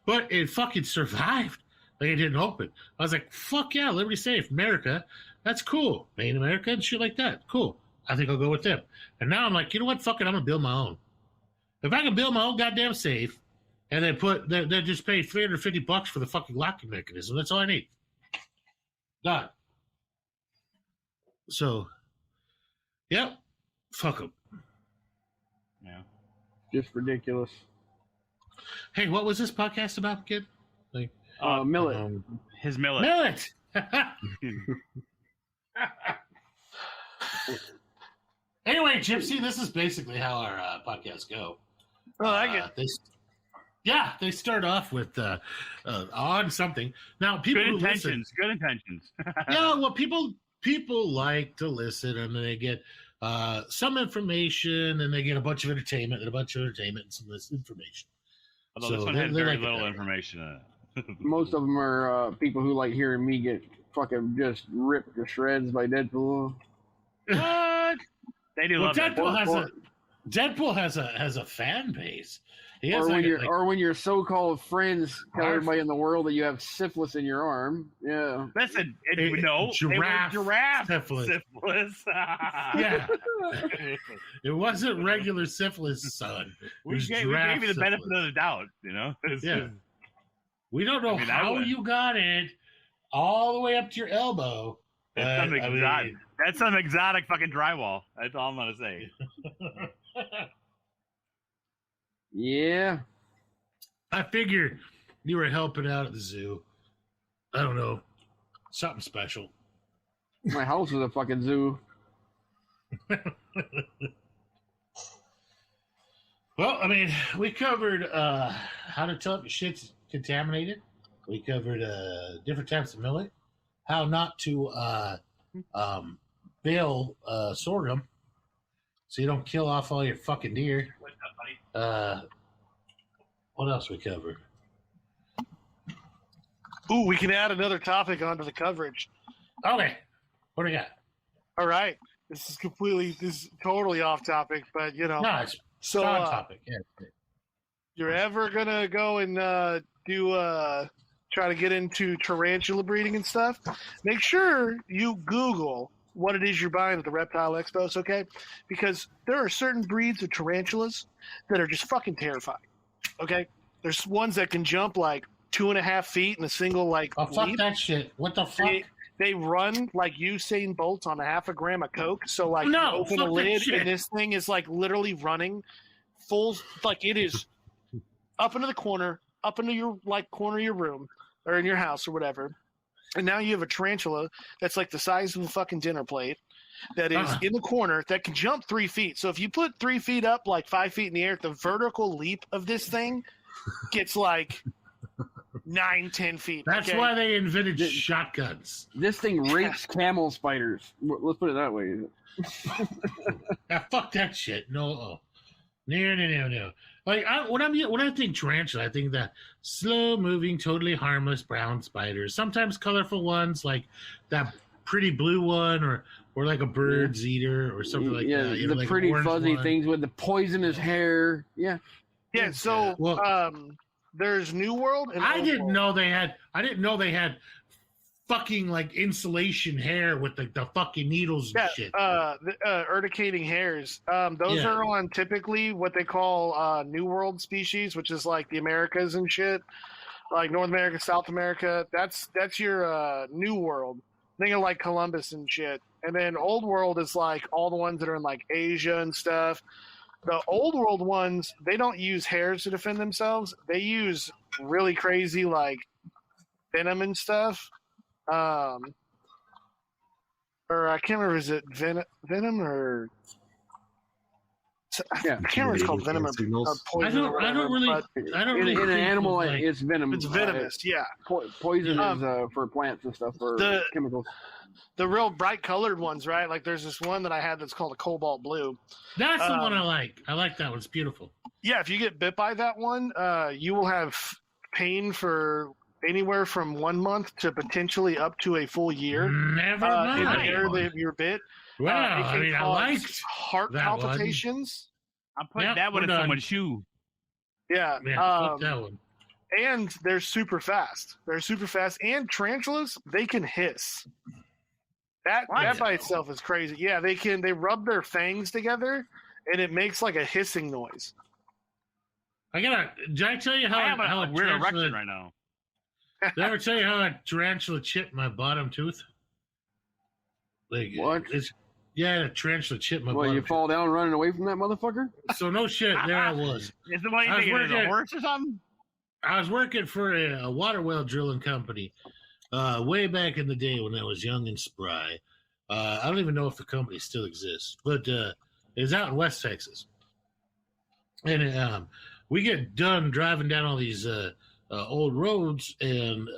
But it fucking survived. Like it didn't open. I was like, fuck yeah, Liberty Safe, America. That's cool. Made in America and shit like that. Cool. I think I'll go with them. And now I'm like, you know what? Fuck it. I'm going to build my own. If I can build my own goddamn safe and then then just pay $350 for the fucking locking mechanism, that's all I need. Done. So, yep. Fuck them. Yeah. Just ridiculous. Hey, what was this podcast about, kid? Like, Millet. His Millet. Millet! Anyway, Gypsy, this is basically how our podcasts go. Oh, I get. They start off with on something. Now, people good intentions. Yeah, well, people like to listen, and then they get some information, and they get a bunch of entertainment, and some of this information. Although this one had very little information in it. Most of them are people who like hearing me get fucking just ripped to shreds by Deadpool. What? They do love Deadpool has a fan base. Or when your so-called friends tell everybody in the world that you have syphilis in your arm. Yeah. Listen, giraffe syphilis. Yeah. It wasn't regular syphilis, son. We gave you the benefit of the doubt, you know? We don't know how you got it all the way up to your elbow. That's some exotic fucking drywall. That's all I'm going to say. Yeah. I figured you were helping out at the zoo. I don't know. Something special. My house is a fucking zoo. Well, I mean, we covered how to tell if your shit's contaminated. We covered different types of millet. How not to bale sorghum so you don't kill off all your fucking deer. What else we covered? Ooh, we can add another topic onto the coverage. Okay. What do we got? All right. This is totally off topic, but you know. No, it's on topic. Yeah. You're ever gonna go and try to get into tarantula breeding and stuff? Make sure you Google what it is you're buying at the Reptile Expos, okay? Because there are certain breeds of tarantulas that are just fucking terrifying, okay? There's ones that can jump like 2.5 feet in a single leap. Fuck that shit. What the fuck? They run like Usain Bolt on 0.5 gram of Coke. So like you open the lid and this thing is like literally running full, like it is up into the corner, up into your like corner of your room or in your house or whatever. And now you have a tarantula that's like the size of a fucking dinner plate that is in the corner that can jump 3 feet. So if you put 3 feet up, like 5 feet in the air, the vertical leap of this thing gets like 9-10 feet. That's why they invented shotguns. This thing rapes camel spiders. Let's put it that way. Fuck that shit. No. Like when I think tarantula, I think that slow-moving, totally harmless brown spiders. Sometimes colorful ones, like that pretty blue one, or like a bird's eater, or something like that. Yeah, the like pretty fuzzy things with the poisonous hair. Yeah. Yeah. So there's New World. And I didn't know they had fucking like insulation hair with the fucking needles and shit. Urticating hairs. Those are on typically what they call New World species, which is like the Americas and shit, like North America, South America. That's your New World. Think of like Columbus and shit. And then Old World is like all the ones that are in like Asia and stuff. The Old World ones, they don't use hairs to defend themselves. They use really crazy like venom and stuff. Or I can't remember, is it venom or I can't remember if it's called venom or poison. I don't really in an animal like, it's venom. It's venomous, yeah. Poison is for plants and stuff, for chemicals. The real bright colored ones, right? Like there's this one that I had that's called a cobalt blue. That's the one I like. I like that one. It's beautiful. Yeah, if you get bit by that one, you will have pain for anywhere from 1 month to potentially up to a full year. Never mind. In the area that you're bit. Well, I mean, I liked heart palpitations. I'm putting that one in someone's shoe. Yeah. Fuck that one. And they're super fast. And tarantulas, they can hiss. That by itself is crazy. Yeah, they rub their fangs together and it makes like a hissing noise. Did I tell you how I have a weird erection right now? Did I ever tell you how a tarantula chipped my bottom tooth? Like, what? A tarantula chipped my bottom tooth. You fall down running away from that motherfucker? So no shit, there I was. Is the one you thinking is a horse or something? I was working for a water well drilling company way back in the day when I was young and spry. I don't even know if the company still exists, but it was out in West Texas. And we get done driving down all these old roads, and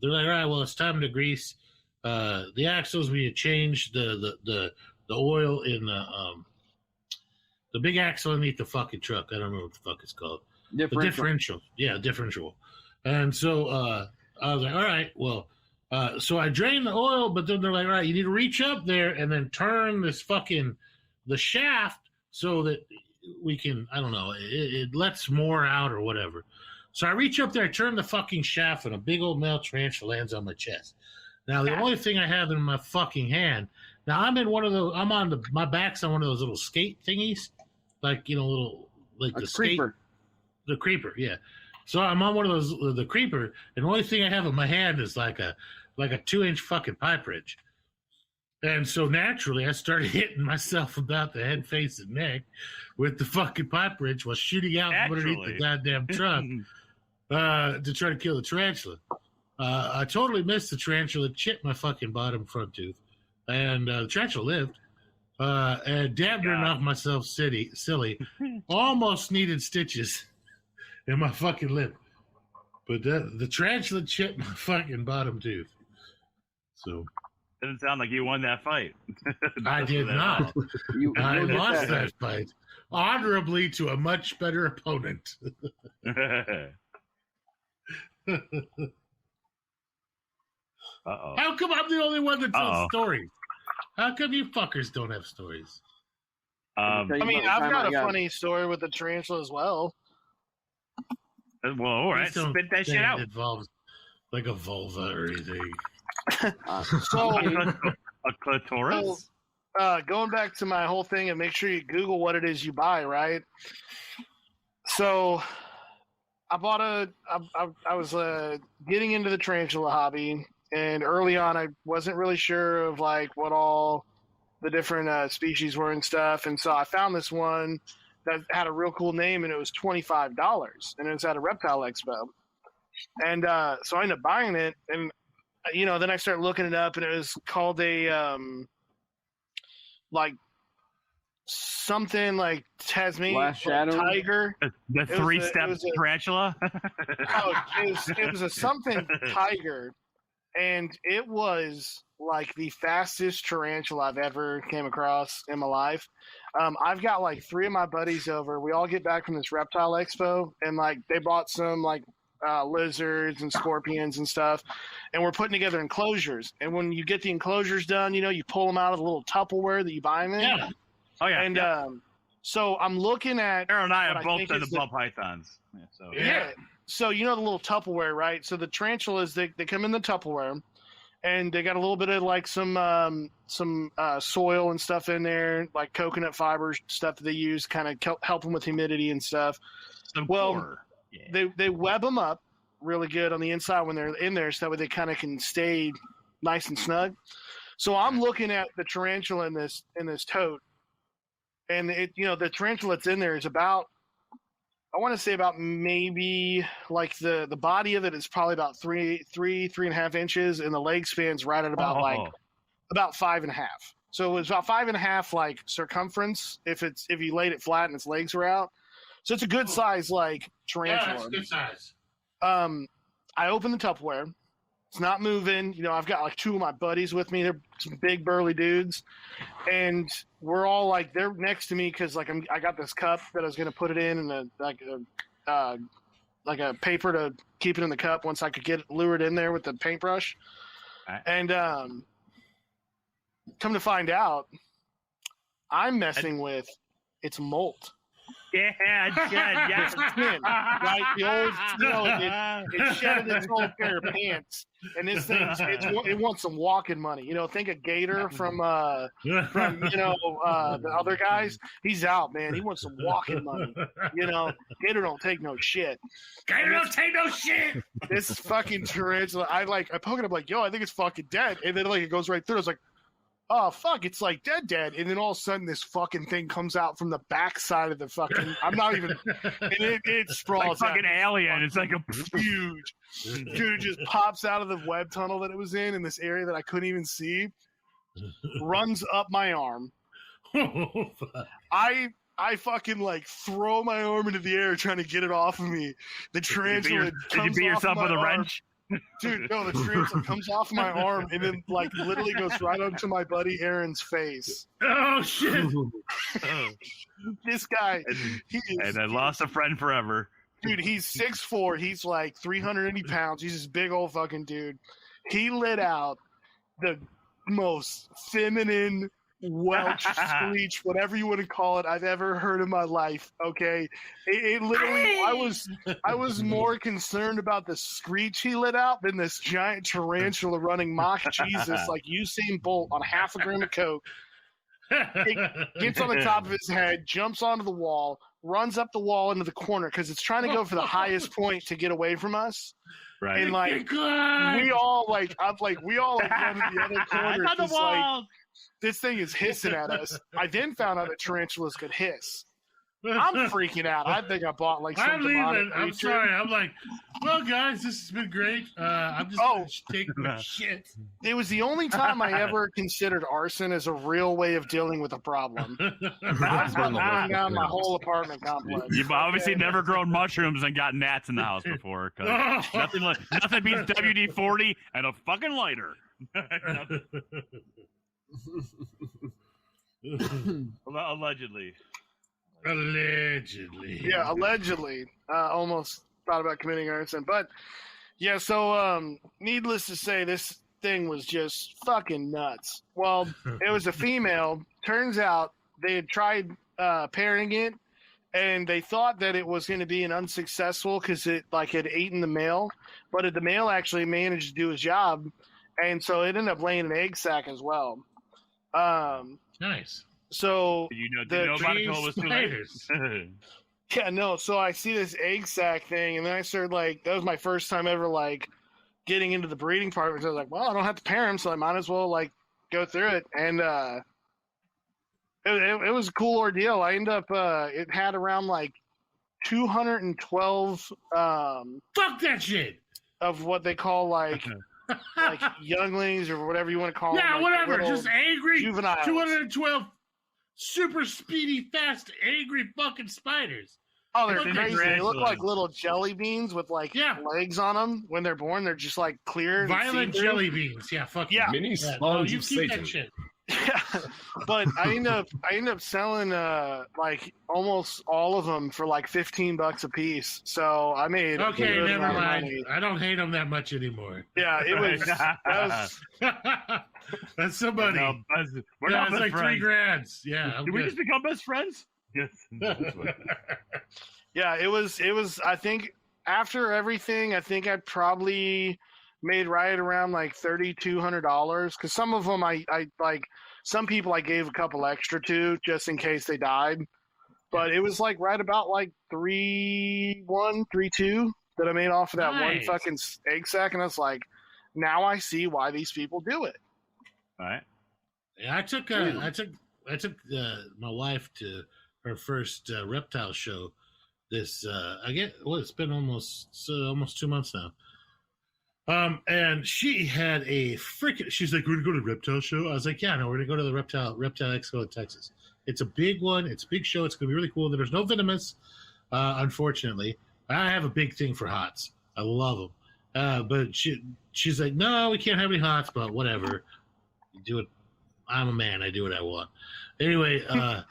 they're like, all right, well, it's time to grease the axles. We had changed the oil in the big axle underneath the fucking truck. I don't know what the fuck it's called. The differential. Yeah, differential. And so I was like, all right, well, so I drained the oil, but then they're like, all right, you need to reach up there and then turn this the shaft so that we can, I don't know, it lets more out or whatever. So I reach up there, I turn the fucking shaft, and a big old male tarantula lands on my chest. Now, the only thing I have in my fucking hand, now I'm in one of those, my back's on one of those little skate thingies, like, little, like the creeper. The creeper, yeah. So I'm on one of those, the creeper, and the only thing I have in my hand is like a 2-inch fucking pipe wrench. And so naturally, I started hitting myself about the head, face, and neck with the fucking pipe wrench while shooting out from underneath the goddamn truck to try to kill the tarantula. I totally missed the tarantula, chipped my fucking bottom front tooth, and the tarantula lived. And damn near knocked myself silly. Almost needed stitches in my fucking lip. But the tarantula chipped my fucking bottom tooth. So... Doesn't sound like you won that fight. I did not. I lost that fight honorably to a much better opponent. How come I'm the only one that tells stories? How come you fuckers don't have stories? I mean, I've got a funny story with the tarantula as well. Well, all right, spit that shit out. It involves like a vulva or anything. So a clitoris. Going back to my whole thing, and make sure you Google what it is you buy, right? So I bought I was getting into the tarantula hobby, and early on I wasn't really sure of like what all the different species were and stuff, and so I found this one that had a real cool name, and it was $25, and it was at a reptile expo, and so I ended up buying it, and then I started looking it up, and it was called a like something like Tasmanian tiger. The three-step tarantula. It was a something tiger, and it was like the fastest tarantula I've ever came across in my life. I've got like 3 of my buddies over. We all get back from this reptile expo, and like they bought some like lizards and scorpions and stuff, and we're putting together enclosures. And when you get the enclosures done, you pull them out of the little Tupperware that you buy them in. Yeah. Oh yeah. And so I'm looking at. Aaron and I have both done the ball pythons. Yeah. So the little Tupperware, right? So the tarantulas, they come in the Tupperware, and they got a little bit of like some soil and stuff in there, like coconut fiber stuff that they use, kind of help them with humidity and stuff. Yeah. They web them up really good on the inside when they're in there, so that way they kind of can stay nice and snug. So I'm looking at the tarantula in this tote, and the tarantula that's in there is about, I want to say about maybe like the body of it is probably about 3.5 inches, and the leg span's right at about about 5.5. So it's about 5.5 like circumference if you laid it flat and its legs were out. So it's a good size, like, tarantula. Yeah, it's good size. I open the Tupperware. It's not moving. I've got like 2 of my buddies with me. They're some big burly dudes, and we're all like, they're next to me because like I got this cup that I was gonna put it in like a paper to keep it in the cup once I could get it lured in there with the paintbrush. Right. And come to find out, I'm messing with its molt. Yeah, right? The old, it shedded its old pair of pants, and this thing, it wants some walking money. Think of Gator from the other guys. He's out, man. He wants some walking money. Gator don't take no shit. Gator don't take no shit. This fucking tarantula, I poke it up like, yo, I think it's fucking dead, and then like it goes right through. It's like, oh, fuck, it's like dead. And then all of a sudden, this fucking thing comes out from the backside of the fucking, I'm not even, and it sprawls like fucking alien. It's like a huge, dude, just pops out of the web tunnel that it was in this area that I couldn't even see, runs up my arm. I fucking like throw my arm into the air trying to get it off of me. The tarantula Did you beat yourself with a wrench? Dude, no, the tarantula comes off my arm and then like literally goes right onto my buddy Aaron's face. Oh shit! This guy, and I lost a friend forever. Dude, he's 6'4", he's like 380 pounds. He's this big old fucking dude. He let out the most feminine Welch screech, whatever you want to call it, I've ever heard in my life. Okay, it literally. I was more concerned about the screech he let out than this giant tarantula running mock Jesus like Usain Bolt on half a gram of coke. It gets on the top of his head, jumps onto the wall, runs up the wall into the corner because it's trying to go for the highest point to get away from us. Right, and like we all run to the other corner. Like, this thing is hissing at us. I then found out that tarantulas could hiss. I'm freaking out. I think I bought like some I'm leaving. I'm creature. sorry. I'm like, well, guys, this has been great. I'm just going to take my shit. It was the only time I ever considered arson as a real way of dealing with a problem. I was about to burn down my whole apartment complex. You've obviously never grown mushrooms and got gnats in the house before. Cause nothing beats WD-40 and a fucking lighter. Allegedly. Yeah, allegedly. Almost thought about committing arson. But, yeah, so needless to say, this thing was just fucking nuts. Well, it was a female. Turns out they had tried pairing it, and they thought that it was going to be an unsuccessful because it had eaten the male. But the male actually managed to do his job, and so it ended up laying an egg sac as well. Nice. So did you know about it until it was too late? Yeah, no. So I see this egg sac thing, and then I started that was my first time ever getting into the breeding part. Because I was like, well, I don't have to pair them, so I might as well go through it. And it was a cool ordeal. I ended up it had around 212 fuck that shit of what they call younglings or whatever you want to call them. Yeah, whatever. Just angry juveniles. 212 super speedy, fast, angry fucking spiders. Oh, they're crazy. They look like little jelly beans with legs on them. When they're born, they're just clear. Violent jelly beans. Yeah, fuck yeah. Mini spawns of Satan. That shit. Yeah, but I end up selling almost all of them for $15 a piece. So I made never mind. I don't hate them that much anymore. Yeah, it was. That's somebody. We're not it's friends. $3,000. Yeah. Did we just become best friends? Yes. Yeah, it was. I think after everything, I think I probably made right around $3,200 because some of them I some people I gave a couple extra to just in case they died, but it was right about 3.1, 3.2 that I made off of that one fucking egg sack, and I was like, now I see why these people do it. All right. Yeah, I took my wife to her first reptile show. It's been almost 2 months now. And she had she's like, we're gonna go to the reptile show. I was like, yeah, no, we're gonna go to the reptile expo in Texas. It's a big one. It's a big show. It's gonna be really cool. There's no venomous, unfortunately. I have a big thing for hots. I love them. But she's like, no, we can't have any hots, but whatever. You do it. I'm a man. I do what I want. Anyway, no,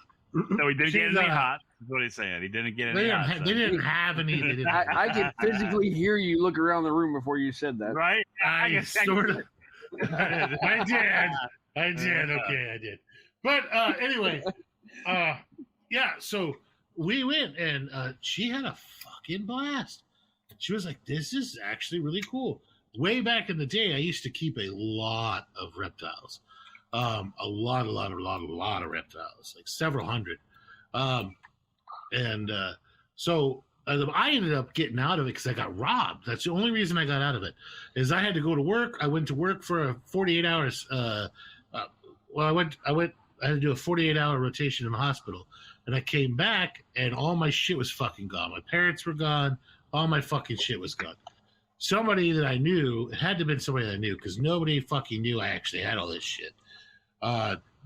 he didn't get any hot. That's what he's saying. He didn't get any hot. They didn't have any. I can physically hear you look around the room before you said that. Right? I sort of. I did. Okay, I did. But anyway, yeah. So we went, and she had a fucking blast. She was like, "This is actually really cool." Way back in the day, I used to keep a lot of reptiles, a lot of reptiles, several hundred. So I ended up getting out of it because I got robbed. That's the only reason I got out of it, is I had to go to work. I went to work for 48 hours. I had to do a 48-hour rotation in the hospital, and I came back, and all my shit was fucking gone. My parents were gone. All my fucking shit was gone. Somebody that I knew, it had to have been somebody that I knew, because nobody fucking knew I actually had all this shit,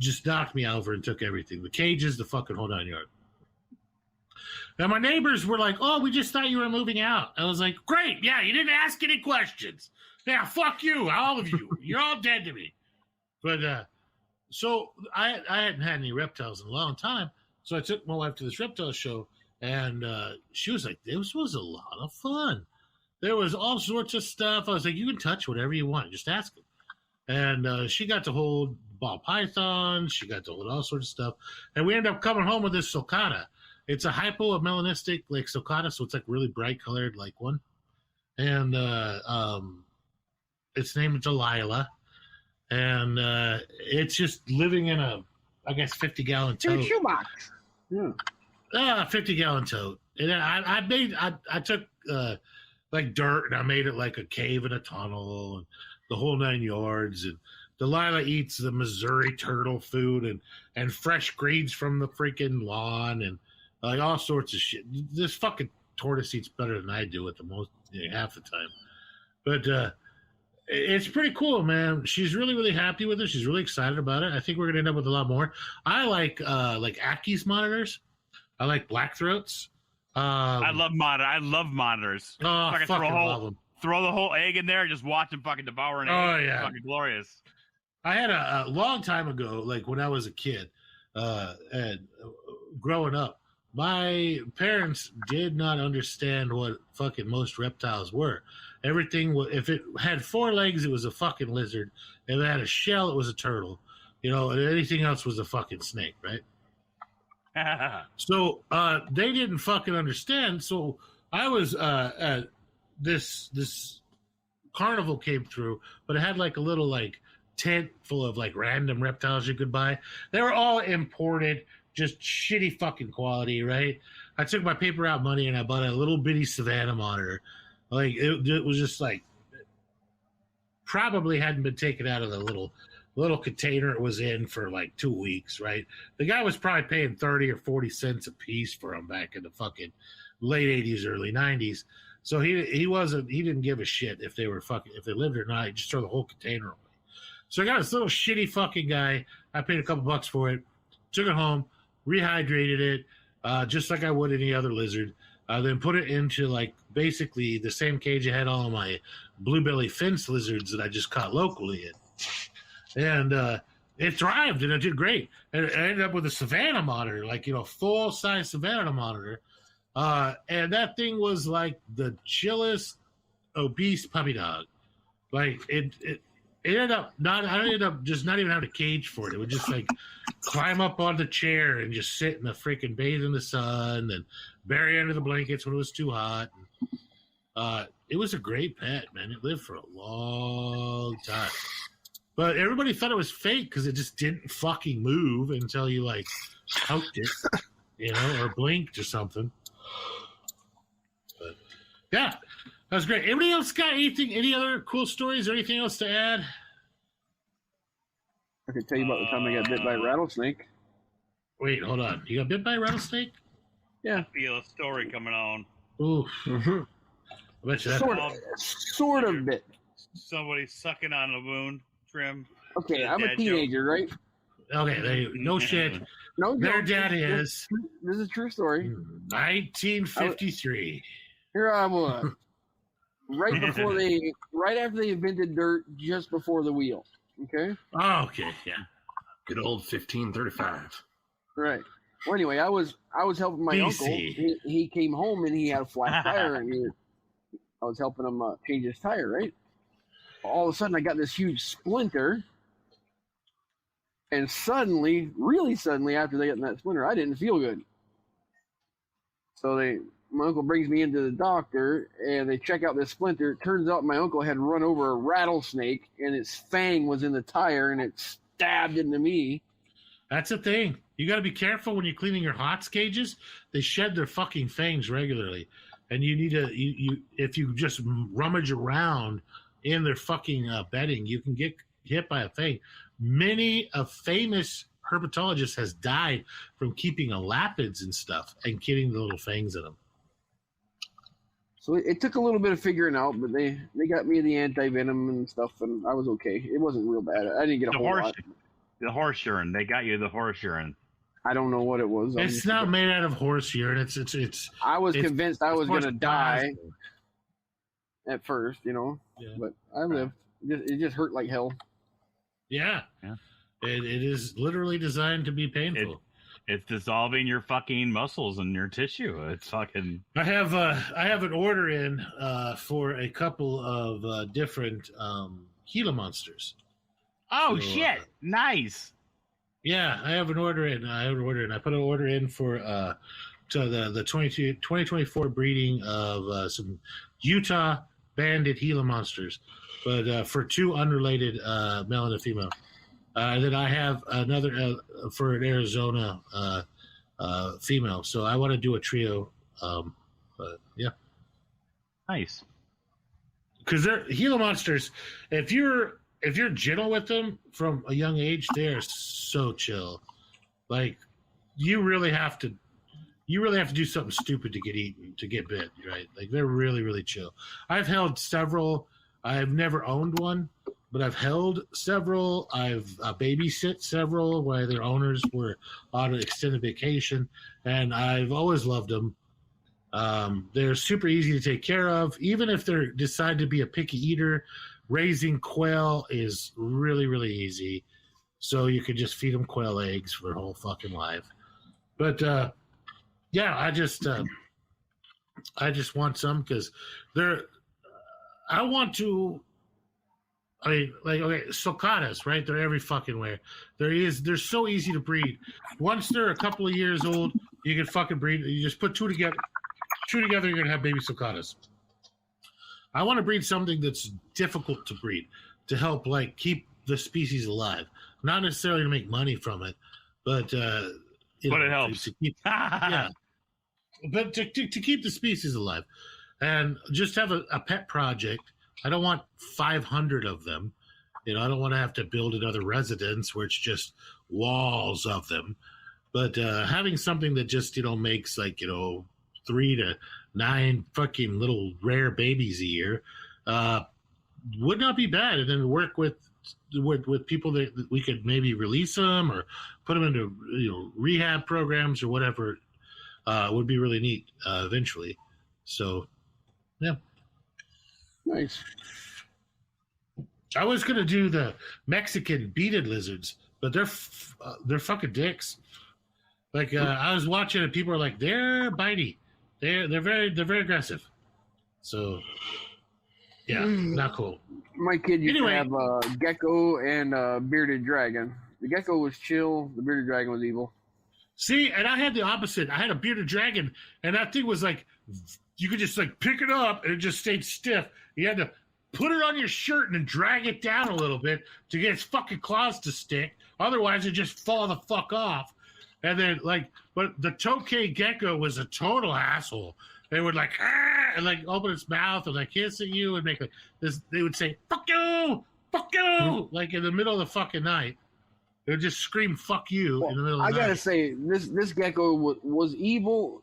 just knocked me over and took everything. The cages, the fucking whole 9 yards. And my neighbors were like, "Oh, we just thought you were moving out." I was like, "Great, yeah, you didn't ask any questions. Yeah, fuck you, all of you. You're all dead to me." But so I hadn't had any reptiles in a long time, so I took my wife to this reptile show, and she was like, "This was a lot of fun. There was all sorts of stuff." I was like, "You can touch whatever you want, just ask them." And she got to hold ball pythons. She got to hold all sorts of stuff. And we ended up coming home with this sulcata. It's a hypomelanistic like sulcata, so it's like really bright colored like one. And its name is Delilah. And it's just living in a, I guess, 50-gallon tote. Shoebox. Yeah. 50-gallon tote. And I took like dirt and I made it like a cave and a tunnel and the whole 9 yards. And Delilah eats the Missouri turtle food and fresh greens from the freaking lawn and like all sorts of shit. This fucking tortoise eats better than I do at the most, half the time. But it's pretty cool, man. She's really, really happy with it. She's really excited about it. I think we're gonna end up with a lot more. I like Ackies monitors. I like black throats. I love monitors. Oh, I fucking love them. Throw the whole egg in there and just watch them fucking devour an egg. Oh, yeah. It's fucking glorious. I had a long time ago, like when I was a kid, and growing up, my parents did not understand what fucking most reptiles were. Everything, if it had 4 legs, it was a fucking lizard. If it had a shell, it was a turtle. And anything else was a fucking snake, right? So they didn't fucking understand. So I was this carnival came through, but it had like a little like tent full of like random reptiles you could buy. They were all imported, just shitty fucking quality, right? I took my paper out money and I bought a little bitty Savannah monitor. Like it was just like probably hadn't been taken out of the little container it was in for like 2 weeks, right? The guy was probably paying 30 or 40 cents a piece for them back in the fucking late 80s, early 90s. So he didn't give a shit if they lived or not. He just throw the whole container away. So I got this little shitty fucking guy. I paid a couple bucks for it, took it home, rehydrated it, just like I would any other lizard. Then put it into like basically the same cage I had all of my bluebelly fence lizards that I just caught locally in. And it thrived and it did great. And I ended up with a Savannah monitor, like, full size Savannah monitor. And that thing was like the chillest obese puppy dog. Like it ended up I ended up just not even having a cage for it. It would just like climb up on the chair and just sit in the freaking bathe in the sun and bury under the blankets when it was too hot. It was a great pet, man. It lived for a long time. But everybody thought it was fake because it just didn't fucking move until you like poked it, or blinked or something. But yeah, that was great. Anybody else got any other cool stories or anything else to add? I can tell you about the time I got bit by a rattlesnake. Wait, hold on. You got bit by a rattlesnake? Yeah. I feel a story coming on. Ooh. Mm-hmm. I bet you that sort of bit. Somebody sucking on a wound trim. Okay, I'm a teenager, right? Okay, no shit. No, their dad is. This is a true story. 1953. Here I was. Right after they invented dirt, just before the wheel. Okay. Oh, okay, yeah. Good old 1535. Right. Well, anyway, I was helping my uncle. He came home and he had a flat tire, and I was helping him change his tire. Right. All of a sudden, I got this huge splinter, and suddenly, really suddenly, after they got that splinter, I didn't feel good. So my uncle brings me into the doctor, and they check out this splinter. It turns out my uncle had run over a rattlesnake, and its fang was in the tire, and it stabbed into me. That's the thing. You got to be careful when you're cleaning your HOTS cages. They shed their fucking fangs regularly, and you need to. If you just rummage around in their fucking bedding, you can get hit by a fang. Many a famous herpetologist has died from keeping elapids and stuff and getting the little fangs in them. So it took a little bit of figuring out, but they got me the anti-venom and stuff, and I was okay. It wasn't real bad. I didn't get a whole lot. The horse urine. They got you the horse urine. I don't know what it was. It's not made out of horse urine. It's. I was convinced I was gonna die plasma. at first, Yeah. but I lived. It just hurt like hell. Yeah. It is literally designed to be painful. It's dissolving your fucking muscles and your tissue. It's fucking. I have an order in for a couple of different Gila monsters. Oh So, shit! Nice. Yeah, I have an order in. I put an order in for to the 2024 breeding of some Utah banded Gila monsters, but for 2 unrelated male and a female. Then I have another for an Arizona female. So I want to do a trio. But yeah, Nice. because they're Gila monsters. If you're gentle with them from a young age, they are so chill. Like you really have to do something stupid to get eaten, to get bit, right? Like they're really, really chill. I've held several. I've never owned one, but I've held several. I've babysit several where their owners were on an extended vacation, and I've always loved them. They're super easy to take care of. Even if they decide to be a picky eater, raising quail is really, really easy. So you could just feed them quail eggs for their whole fucking life. But yeah, I just want some because they're. I want to. I mean, like, okay, sulcatas, right? They're every fucking where. They're so easy to breed. Once they're a couple of years old, you can fucking breed. You just put 2 together. 2 together, you're gonna have baby sulcatas. I want to breed something that's difficult to breed to help, like, keep the species alive. Not necessarily to make money from it, but it helps. To keep, yeah, but to keep the species alive, and just have a pet project. I don't want 500 of them. I don't want to have to build another residence where it's just walls of them. But having something that just makes 3 to 9 fucking little rare babies a year would not be bad. And then work with people that we could maybe release them or put them into rehab programs or whatever would be really neat eventually. So, yeah. Nice. I was gonna do the Mexican beaded lizards, but they're fucking dicks. Like I was watching and people are like, they're bitey. They're very aggressive. So yeah, not cool. My kid used to have a gecko and a bearded dragon. The gecko was chill. The bearded dragon was evil. See, and I had the opposite. I had a bearded dragon, and that thing was like, you could just pick it up, and it just stayed stiff. You had to put it on your shirt and then drag it down a little bit to get its fucking claws to stick. Otherwise, it just fall the fuck off. And then, but the Tokay gecko was a total asshole. They would and open its mouth and hiss at you and make this. They would say "fuck you," in the middle of the fucking night. They would just scream "fuck you" in the middle of the night. I gotta say, this gecko was evil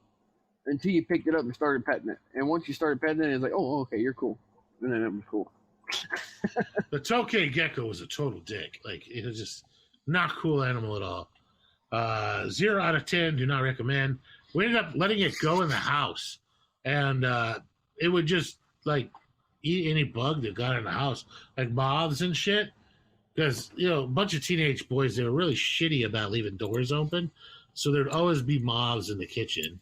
until you picked it up and started petting it. And once you started petting it, it's like, oh, okay, you're cool. And then it was cool. The Tokay gecko was a total dick. It was just not a cool animal at all. 0 out of 10, do not recommend. We ended up letting it go in the house, and it would just eat any bug that got in the house, like moths and shit. Because a bunch of teenage boys, they were really shitty about leaving doors open, so there'd always be moths in the kitchen.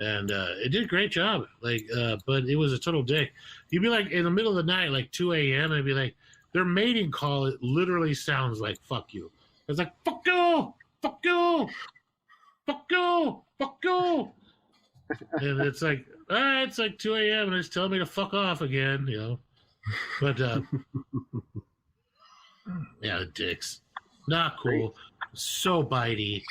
And it did a great job, but it was a total dick. You'd be in the middle of the night, 2 a.m., and it'd be their mating call. It literally sounds like "fuck you." It's like "fuck you, fuck you, fuck you, fuck you," and it's it's 2 a.m. and it's telling me to fuck off again, But yeah, the dicks, not cool. So bitey,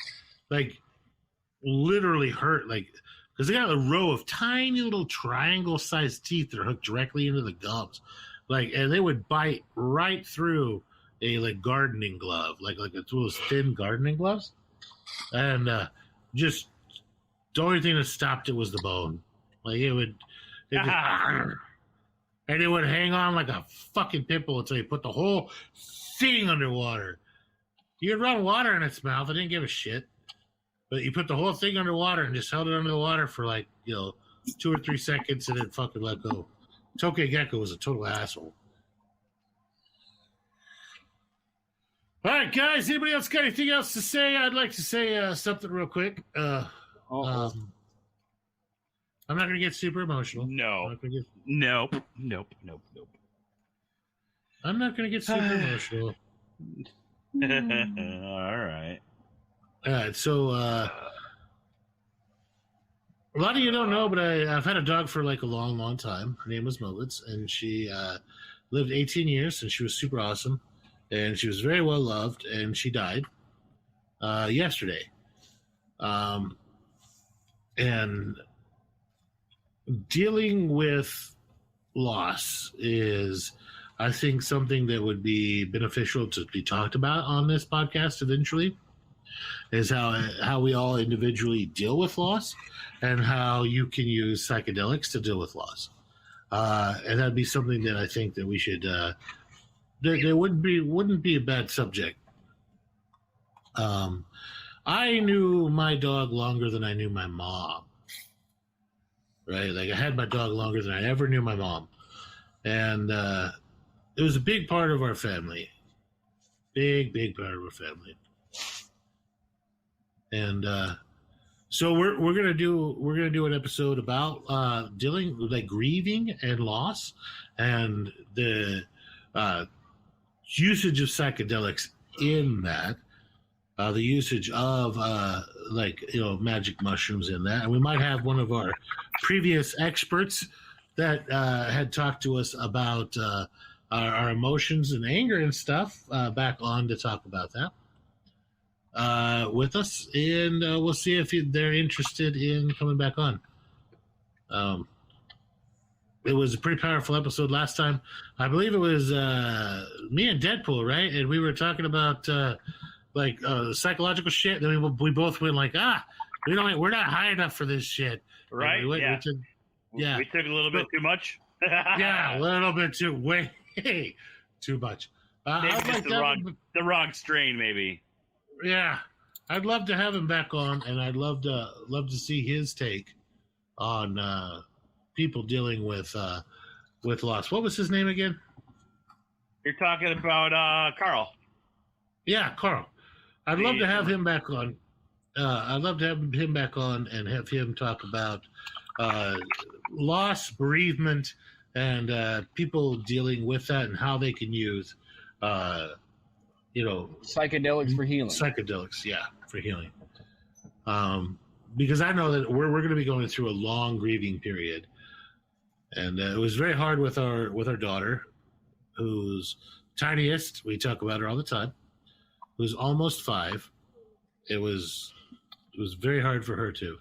literally hurt, because they got a row of tiny little triangle-sized teeth that are hooked directly into the gums, and they would bite right through a gardening glove, like those thin gardening gloves, and just the only thing that stopped it was the bone. And it would hang on like a fucking pimple until you put the whole thing underwater. You could run water in its mouth; it didn't give a shit. But you put the whole thing underwater and just held it under the water for 2 or 3 seconds and then fucking let go. Tokyo Gecko was a total asshole. All right, guys. Anybody else got anything else to say? I'd like to say something real quick. I'm not going to get super emotional. No. Nope. I'm not going to get super emotional. All right. All right. So, a lot of you don't know, but I've had a dog for a long, long time. Her name was Mobitz, and she lived 18 years, and she was super awesome. And she was very well loved, and she died yesterday. And dealing with loss is, I think, something that would be beneficial to be talked about on this podcast eventually, is how we all individually deal with loss and how you can use psychedelics to deal with loss. And that'd be something that I think that we should... There wouldn't be a bad subject. I knew my dog longer than I knew my mom. Right? I had my dog longer than I ever knew my mom. And it was a big part of our family. Big part of our family. And so we're gonna do an episode about dealing with grieving and loss and the usage of psychedelics in that, the usage of magic mushrooms in that, and we might have one of our previous experts that had talked to us about our emotions and anger and stuff back on to talk about that with us, and we'll see if they're interested in coming back on. It was a pretty powerful episode last time. I believe it was me and Deadpool, right? And we were talking about psychological shit. Then we both went we're not high enough for this shit. Right? We took a little bit too much. Yeah, a little bit too much. The wrong strain, maybe. Yeah, I'd love to have him back on, and I'd love to see his take on people dealing with loss. What was his name again? You're talking about Carl. Yeah, Carl. I'd love to have him back on. I'd love to have him back on and have him talk about loss, bereavement, and people dealing with that and how they can use, psychedelics for healing. Psychedelics, yeah, for healing. Because I know that we're going to be going through a long grieving period. And it was very hard with our daughter, who's tiniest. We talk about her all the time. Who's almost 5. It was very hard for her too.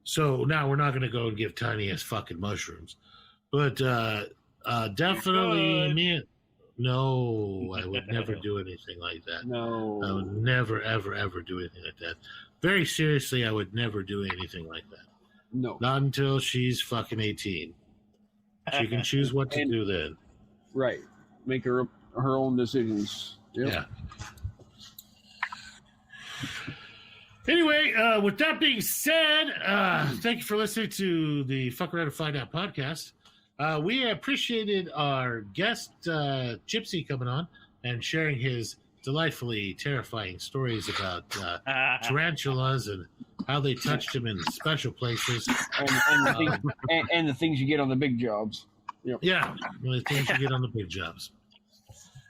So now we're not going to go and give tiniest fucking mushrooms, but definitely me. No, I would never do anything like that. No, I would never, ever, ever do anything like that. Very seriously, I would never do anything like that. No. Not until she's fucking 18. She can choose what to do then. Right. Make her own decisions. Yep. Yeah. Anyway, with that being said, thank you for listening to the Fuck Around and Find Out podcast. We appreciated our guest, Gypsy, coming on and sharing his delightfully terrifying stories about tarantulas and how they touched him in special places. And the things you get on the big jobs. Yep. Yeah, the things you get on the big jobs.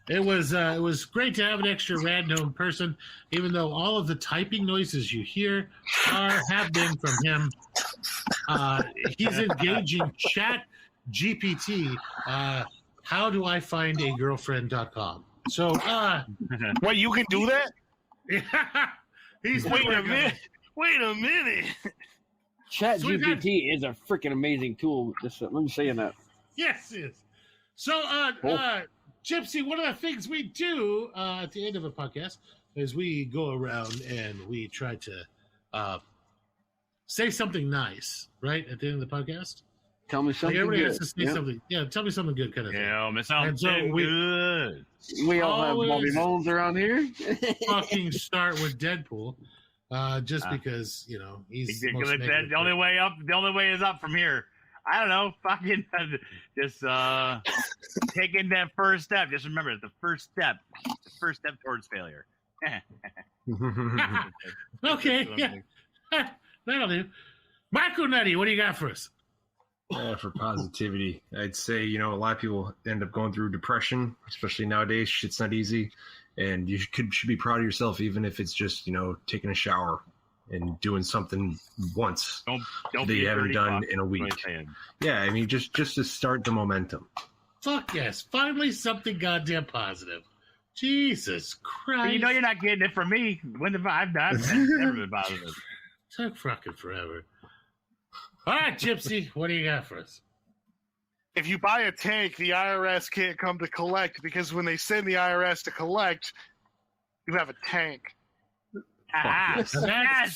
It was great to have an extra random person, even though all of the typing noises you hear have been from him. He's engaging Chat GPT. How do I find a girlfriend.com? So, wait, you can do that? Yeah, he's Wait a minute. Chat GPT is a freaking amazing tool. Just let me say that. Yes, it is. So, Gypsy, one of the things we do at the end of a podcast is we go around and we try to say something nice, right, at the end of the podcast. Tell me something everybody good. has to say something. Yeah, tell me something good kind of thing. Yeah, something good. We all have Bobby Bones around here. Fucking start with Deadpool. just because he's the only way up. The only way is up from here. I don't know. Fucking just taking that first step. Just remember, it's the first step. The first step towards failure. Okay, yeah, that'll do. Michael Nutty, what do you got for us? For positivity, I'd say a lot of people end up going through depression, especially nowadays. Shit's not easy, and you should be proud of yourself, even if it's just taking a shower and doing something once don't that you haven't done in a week. Yeah, I mean, just to start the momentum. Fuck yes, finally something goddamn positive. Jesus Christ! But you're not getting it from me. When I've never been positive. Took fucking forever. All right, Gypsy, what do you got for us? If you buy a tank, the IRS can't come to collect because when they send the IRS to collect, you have a tank. That's fucking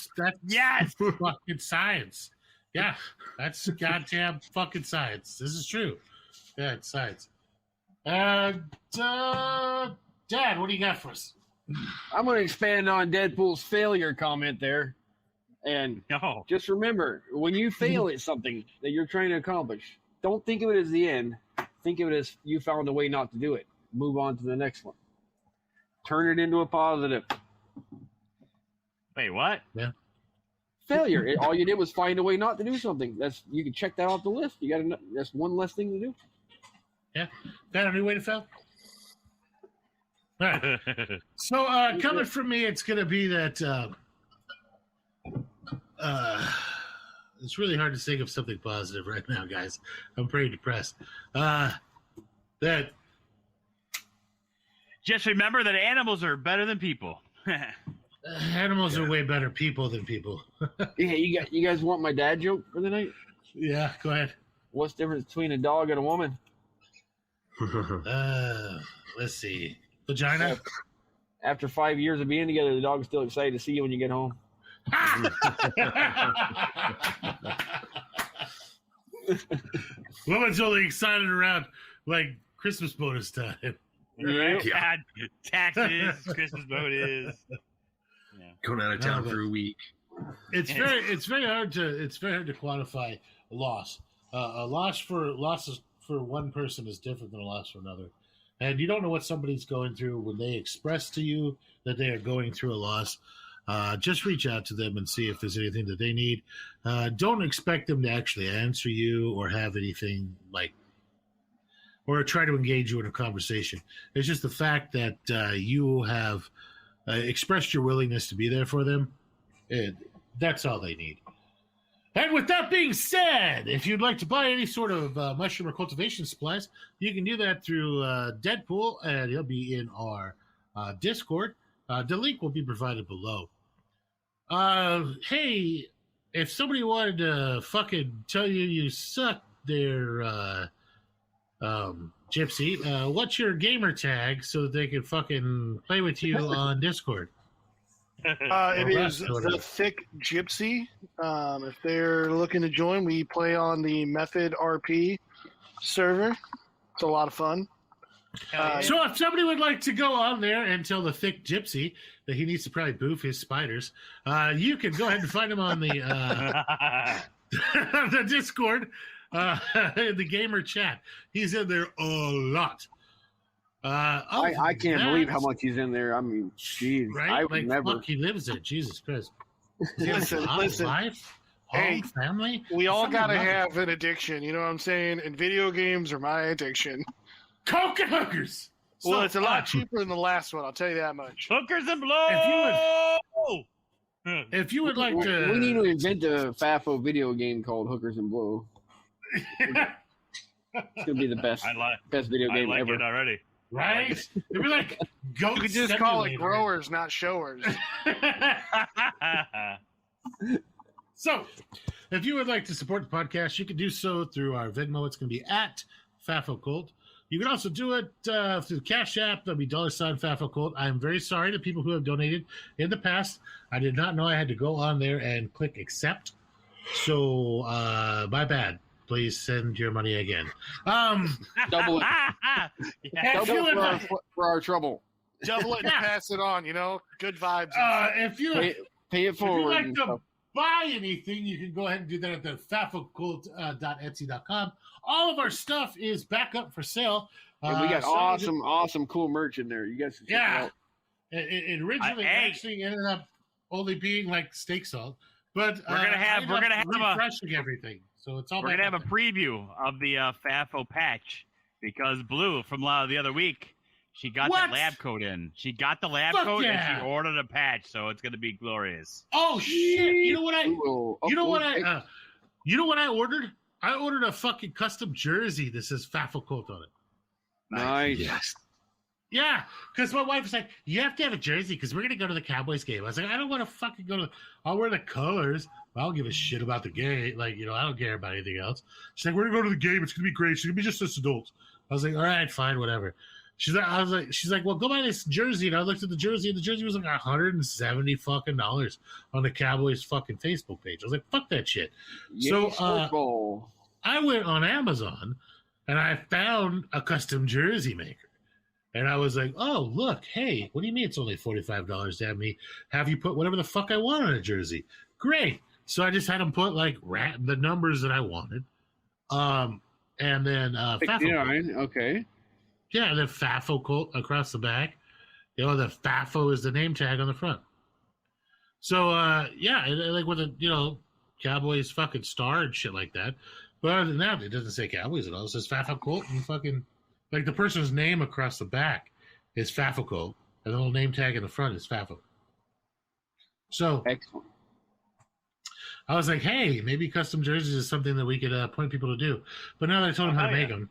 science. Yeah, that's goddamn fucking science. This is true. Yeah, it's science. Dad, what do you got for us? I'm going to expand on Deadpool's failure comment there. And just remember, when you fail at something that you're trying to accomplish, don't think of it as the end. Think of it as you found a way not to do it. Move on to the next one. Turn it into a positive. Wait, what? Yeah. Failure. All you did was find a way not to do something. You can check that off the list. That's one less thing to do. Yeah. Got a new way to fail? All right. So coming from me, it's going to be that it's really hard to think of something positive right now, guys. I'm pretty depressed. That just remember that animals are better than people. Animals are way better people than people. Yeah, you guys want my dad joke for the night? Yeah, go ahead. What's the difference between a dog and a woman? Let's see. Vagina? After 5 years of being together, the dog's still excited to see you when you get home. Woman's only excited around like Christmas bonus time. Right? Yeah. Taxes, Christmas bonus. Yeah. Going out of town for a week. It's very hard to quantify a loss. A loss for one person is different than a loss for another. And you don't know what somebody's going through when they express to you that they are going through a loss. Just reach out to them and see if there's anything that they need. Don't expect them to actually answer you or have anything or try to engage you in a conversation. It's just the fact that you have expressed your willingness to be there for them. That's all they need. And with that being said, if you'd like to buy any sort of mushroom or cultivation supplies, you can do that through Deadpool, and he'll be in our Discord. The link will be provided below. Hey, if somebody wanted to fucking tell you suck their Gypsy, what's your gamer tag so that they can fucking play with you on Discord? It is the Thick Gypsy. If they're looking to join, we play on the Method RP server. It's a lot of fun. So if somebody would like to go on there and tell the Thick Gypsy that he needs to probably boof his spiders, you can go ahead and find him on the the Discord, the gamer chat. He's in there a lot. I can't believe how much he's in there. I mean, jeez, right? I would never. Fuck, he lives there. Jesus Christ. Listen. Life, home, hey, family. We all gotta have an addiction. You know what I'm saying? And video games are my addiction. Coke and hookers. Well, it's a lot cheaper than the last one. I'll tell you that much. Hookers and blow. If you would like to, we need to invent a FAFO video game called Hookers and Blow. It's gonna be the best video game ever. It already. Right? It'd be like goat. You could just call it growers, not showers. So, if you would like to support the podcast, you can do so through our Venmo. It's going to be at FAFOCult. You can also do it through the Cash App. That'll be $FAFOCult. I'm very sorry to people who have donated in the past. I did not know I had to go on there and click accept. So, my bad. Please send your money again. Double it. For our trouble. Double it and pass it on, you know? Good vibes. If you Pay it forward. If you'd like to buy anything, you can go ahead and do that at the FAFOCult.etsy.com. All of our stuff is back up for sale. And we got awesome, cool merch in there. You guys should check it out. It originally actually ended up only being like steak salt, but we're gonna have refreshing everything. So it's all. We're gonna have a preview of the FAFO patch because Blue from the other week, she got the lab coat in. She got the lab coat and she ordered a patch, so it's gonna be glorious. Oh shit! You know what I ordered? I ordered a fucking custom jersey that says FAFOCult on it. Nice. Yes. Yeah, because my wife was like, "You have to have a jersey because we're gonna go to the Cowboys game." I was like, "I don't want to fucking go to. I'll wear the colors. I don't give a shit about the game. Like, I don't care about anything else." She's like, "We're gonna go to the game. It's gonna be great. It's gonna be just us adults." I was like, "All right, fine, whatever." She's like, "Well, go buy this jersey." And I looked at the jersey, and the jersey was like $170 fucking dollars on the Cowboys fucking Facebook page. I was like, "Fuck that shit." So I went on Amazon, and I found a custom jersey maker. And I was like, "Oh, look, hey, what do you mean it's only $45 to have you put whatever the fuck I want on a jersey?" Great. So I just had them put like the numbers that I wanted. And then FAFO. Okay. Yeah, and then FAFOCult across the back. The FAFO is the name tag on the front. So like with a Cowboys fucking star and shit like that. But other than that, it doesn't say Cowboys at all. It says FAFOCult and fucking like the person's name across the back is FAFOCult, and the little name tag in the front is FAFO. So excellent. I was like, hey, maybe custom jerseys is something that we could point people to do. But now that I told them how to make them,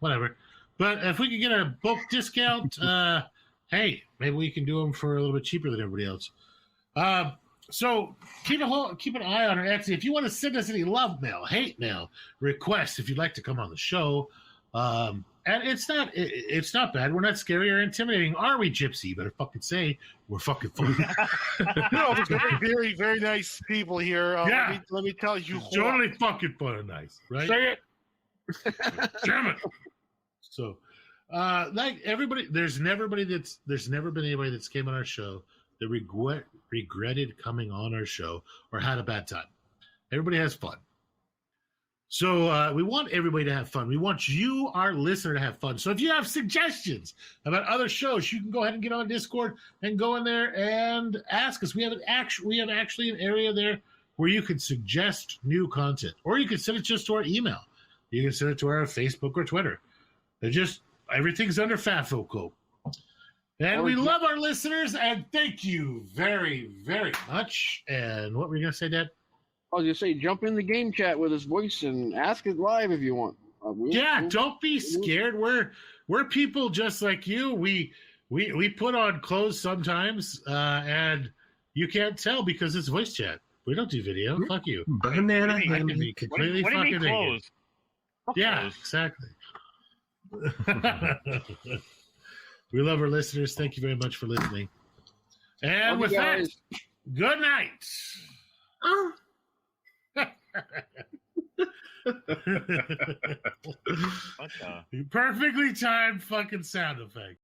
whatever. But if we could get a bulk discount, hey, maybe we can do them for a little bit cheaper than everybody else. So keep an eye on our Etsy. If you want to send us any love mail, hate mail, requests, if you'd like to come on the show, and it's not bad. We're not scary or intimidating, are we, Gypsy? You better fucking say we're fucking funny. No, there's very, very nice people here. Let me tell you, totally fucking fun and nice, right? Say it. Damn it. So, like everybody, there's never been anybody that's came on our show that regretted coming on our show or had a bad time. Everybody has fun. So we want everybody to have fun. We want you, our listener, to have fun. So if you have suggestions about other shows, you can go ahead and get on Discord and go in there and ask us. We have actually an area there where you can suggest new content, or you can send it just to our email. You can send it to our Facebook or Twitter. Everything's under FAFOCult. And we love our listeners, and thank you very, very much. And what were you going to say, Dad? I was going to say, jump in the game chat with his voice and ask it live if you want. Don't be scared. We're people just like you. We put on clothes sometimes, and you can't tell because it's voice chat. We don't do video. Fuck you. Banana. I can be completely fucking naked. Yeah, exactly. We love our listeners. Thank you very much for listening. And with that, good night. Oh. What the? Perfectly timed fucking sound effect.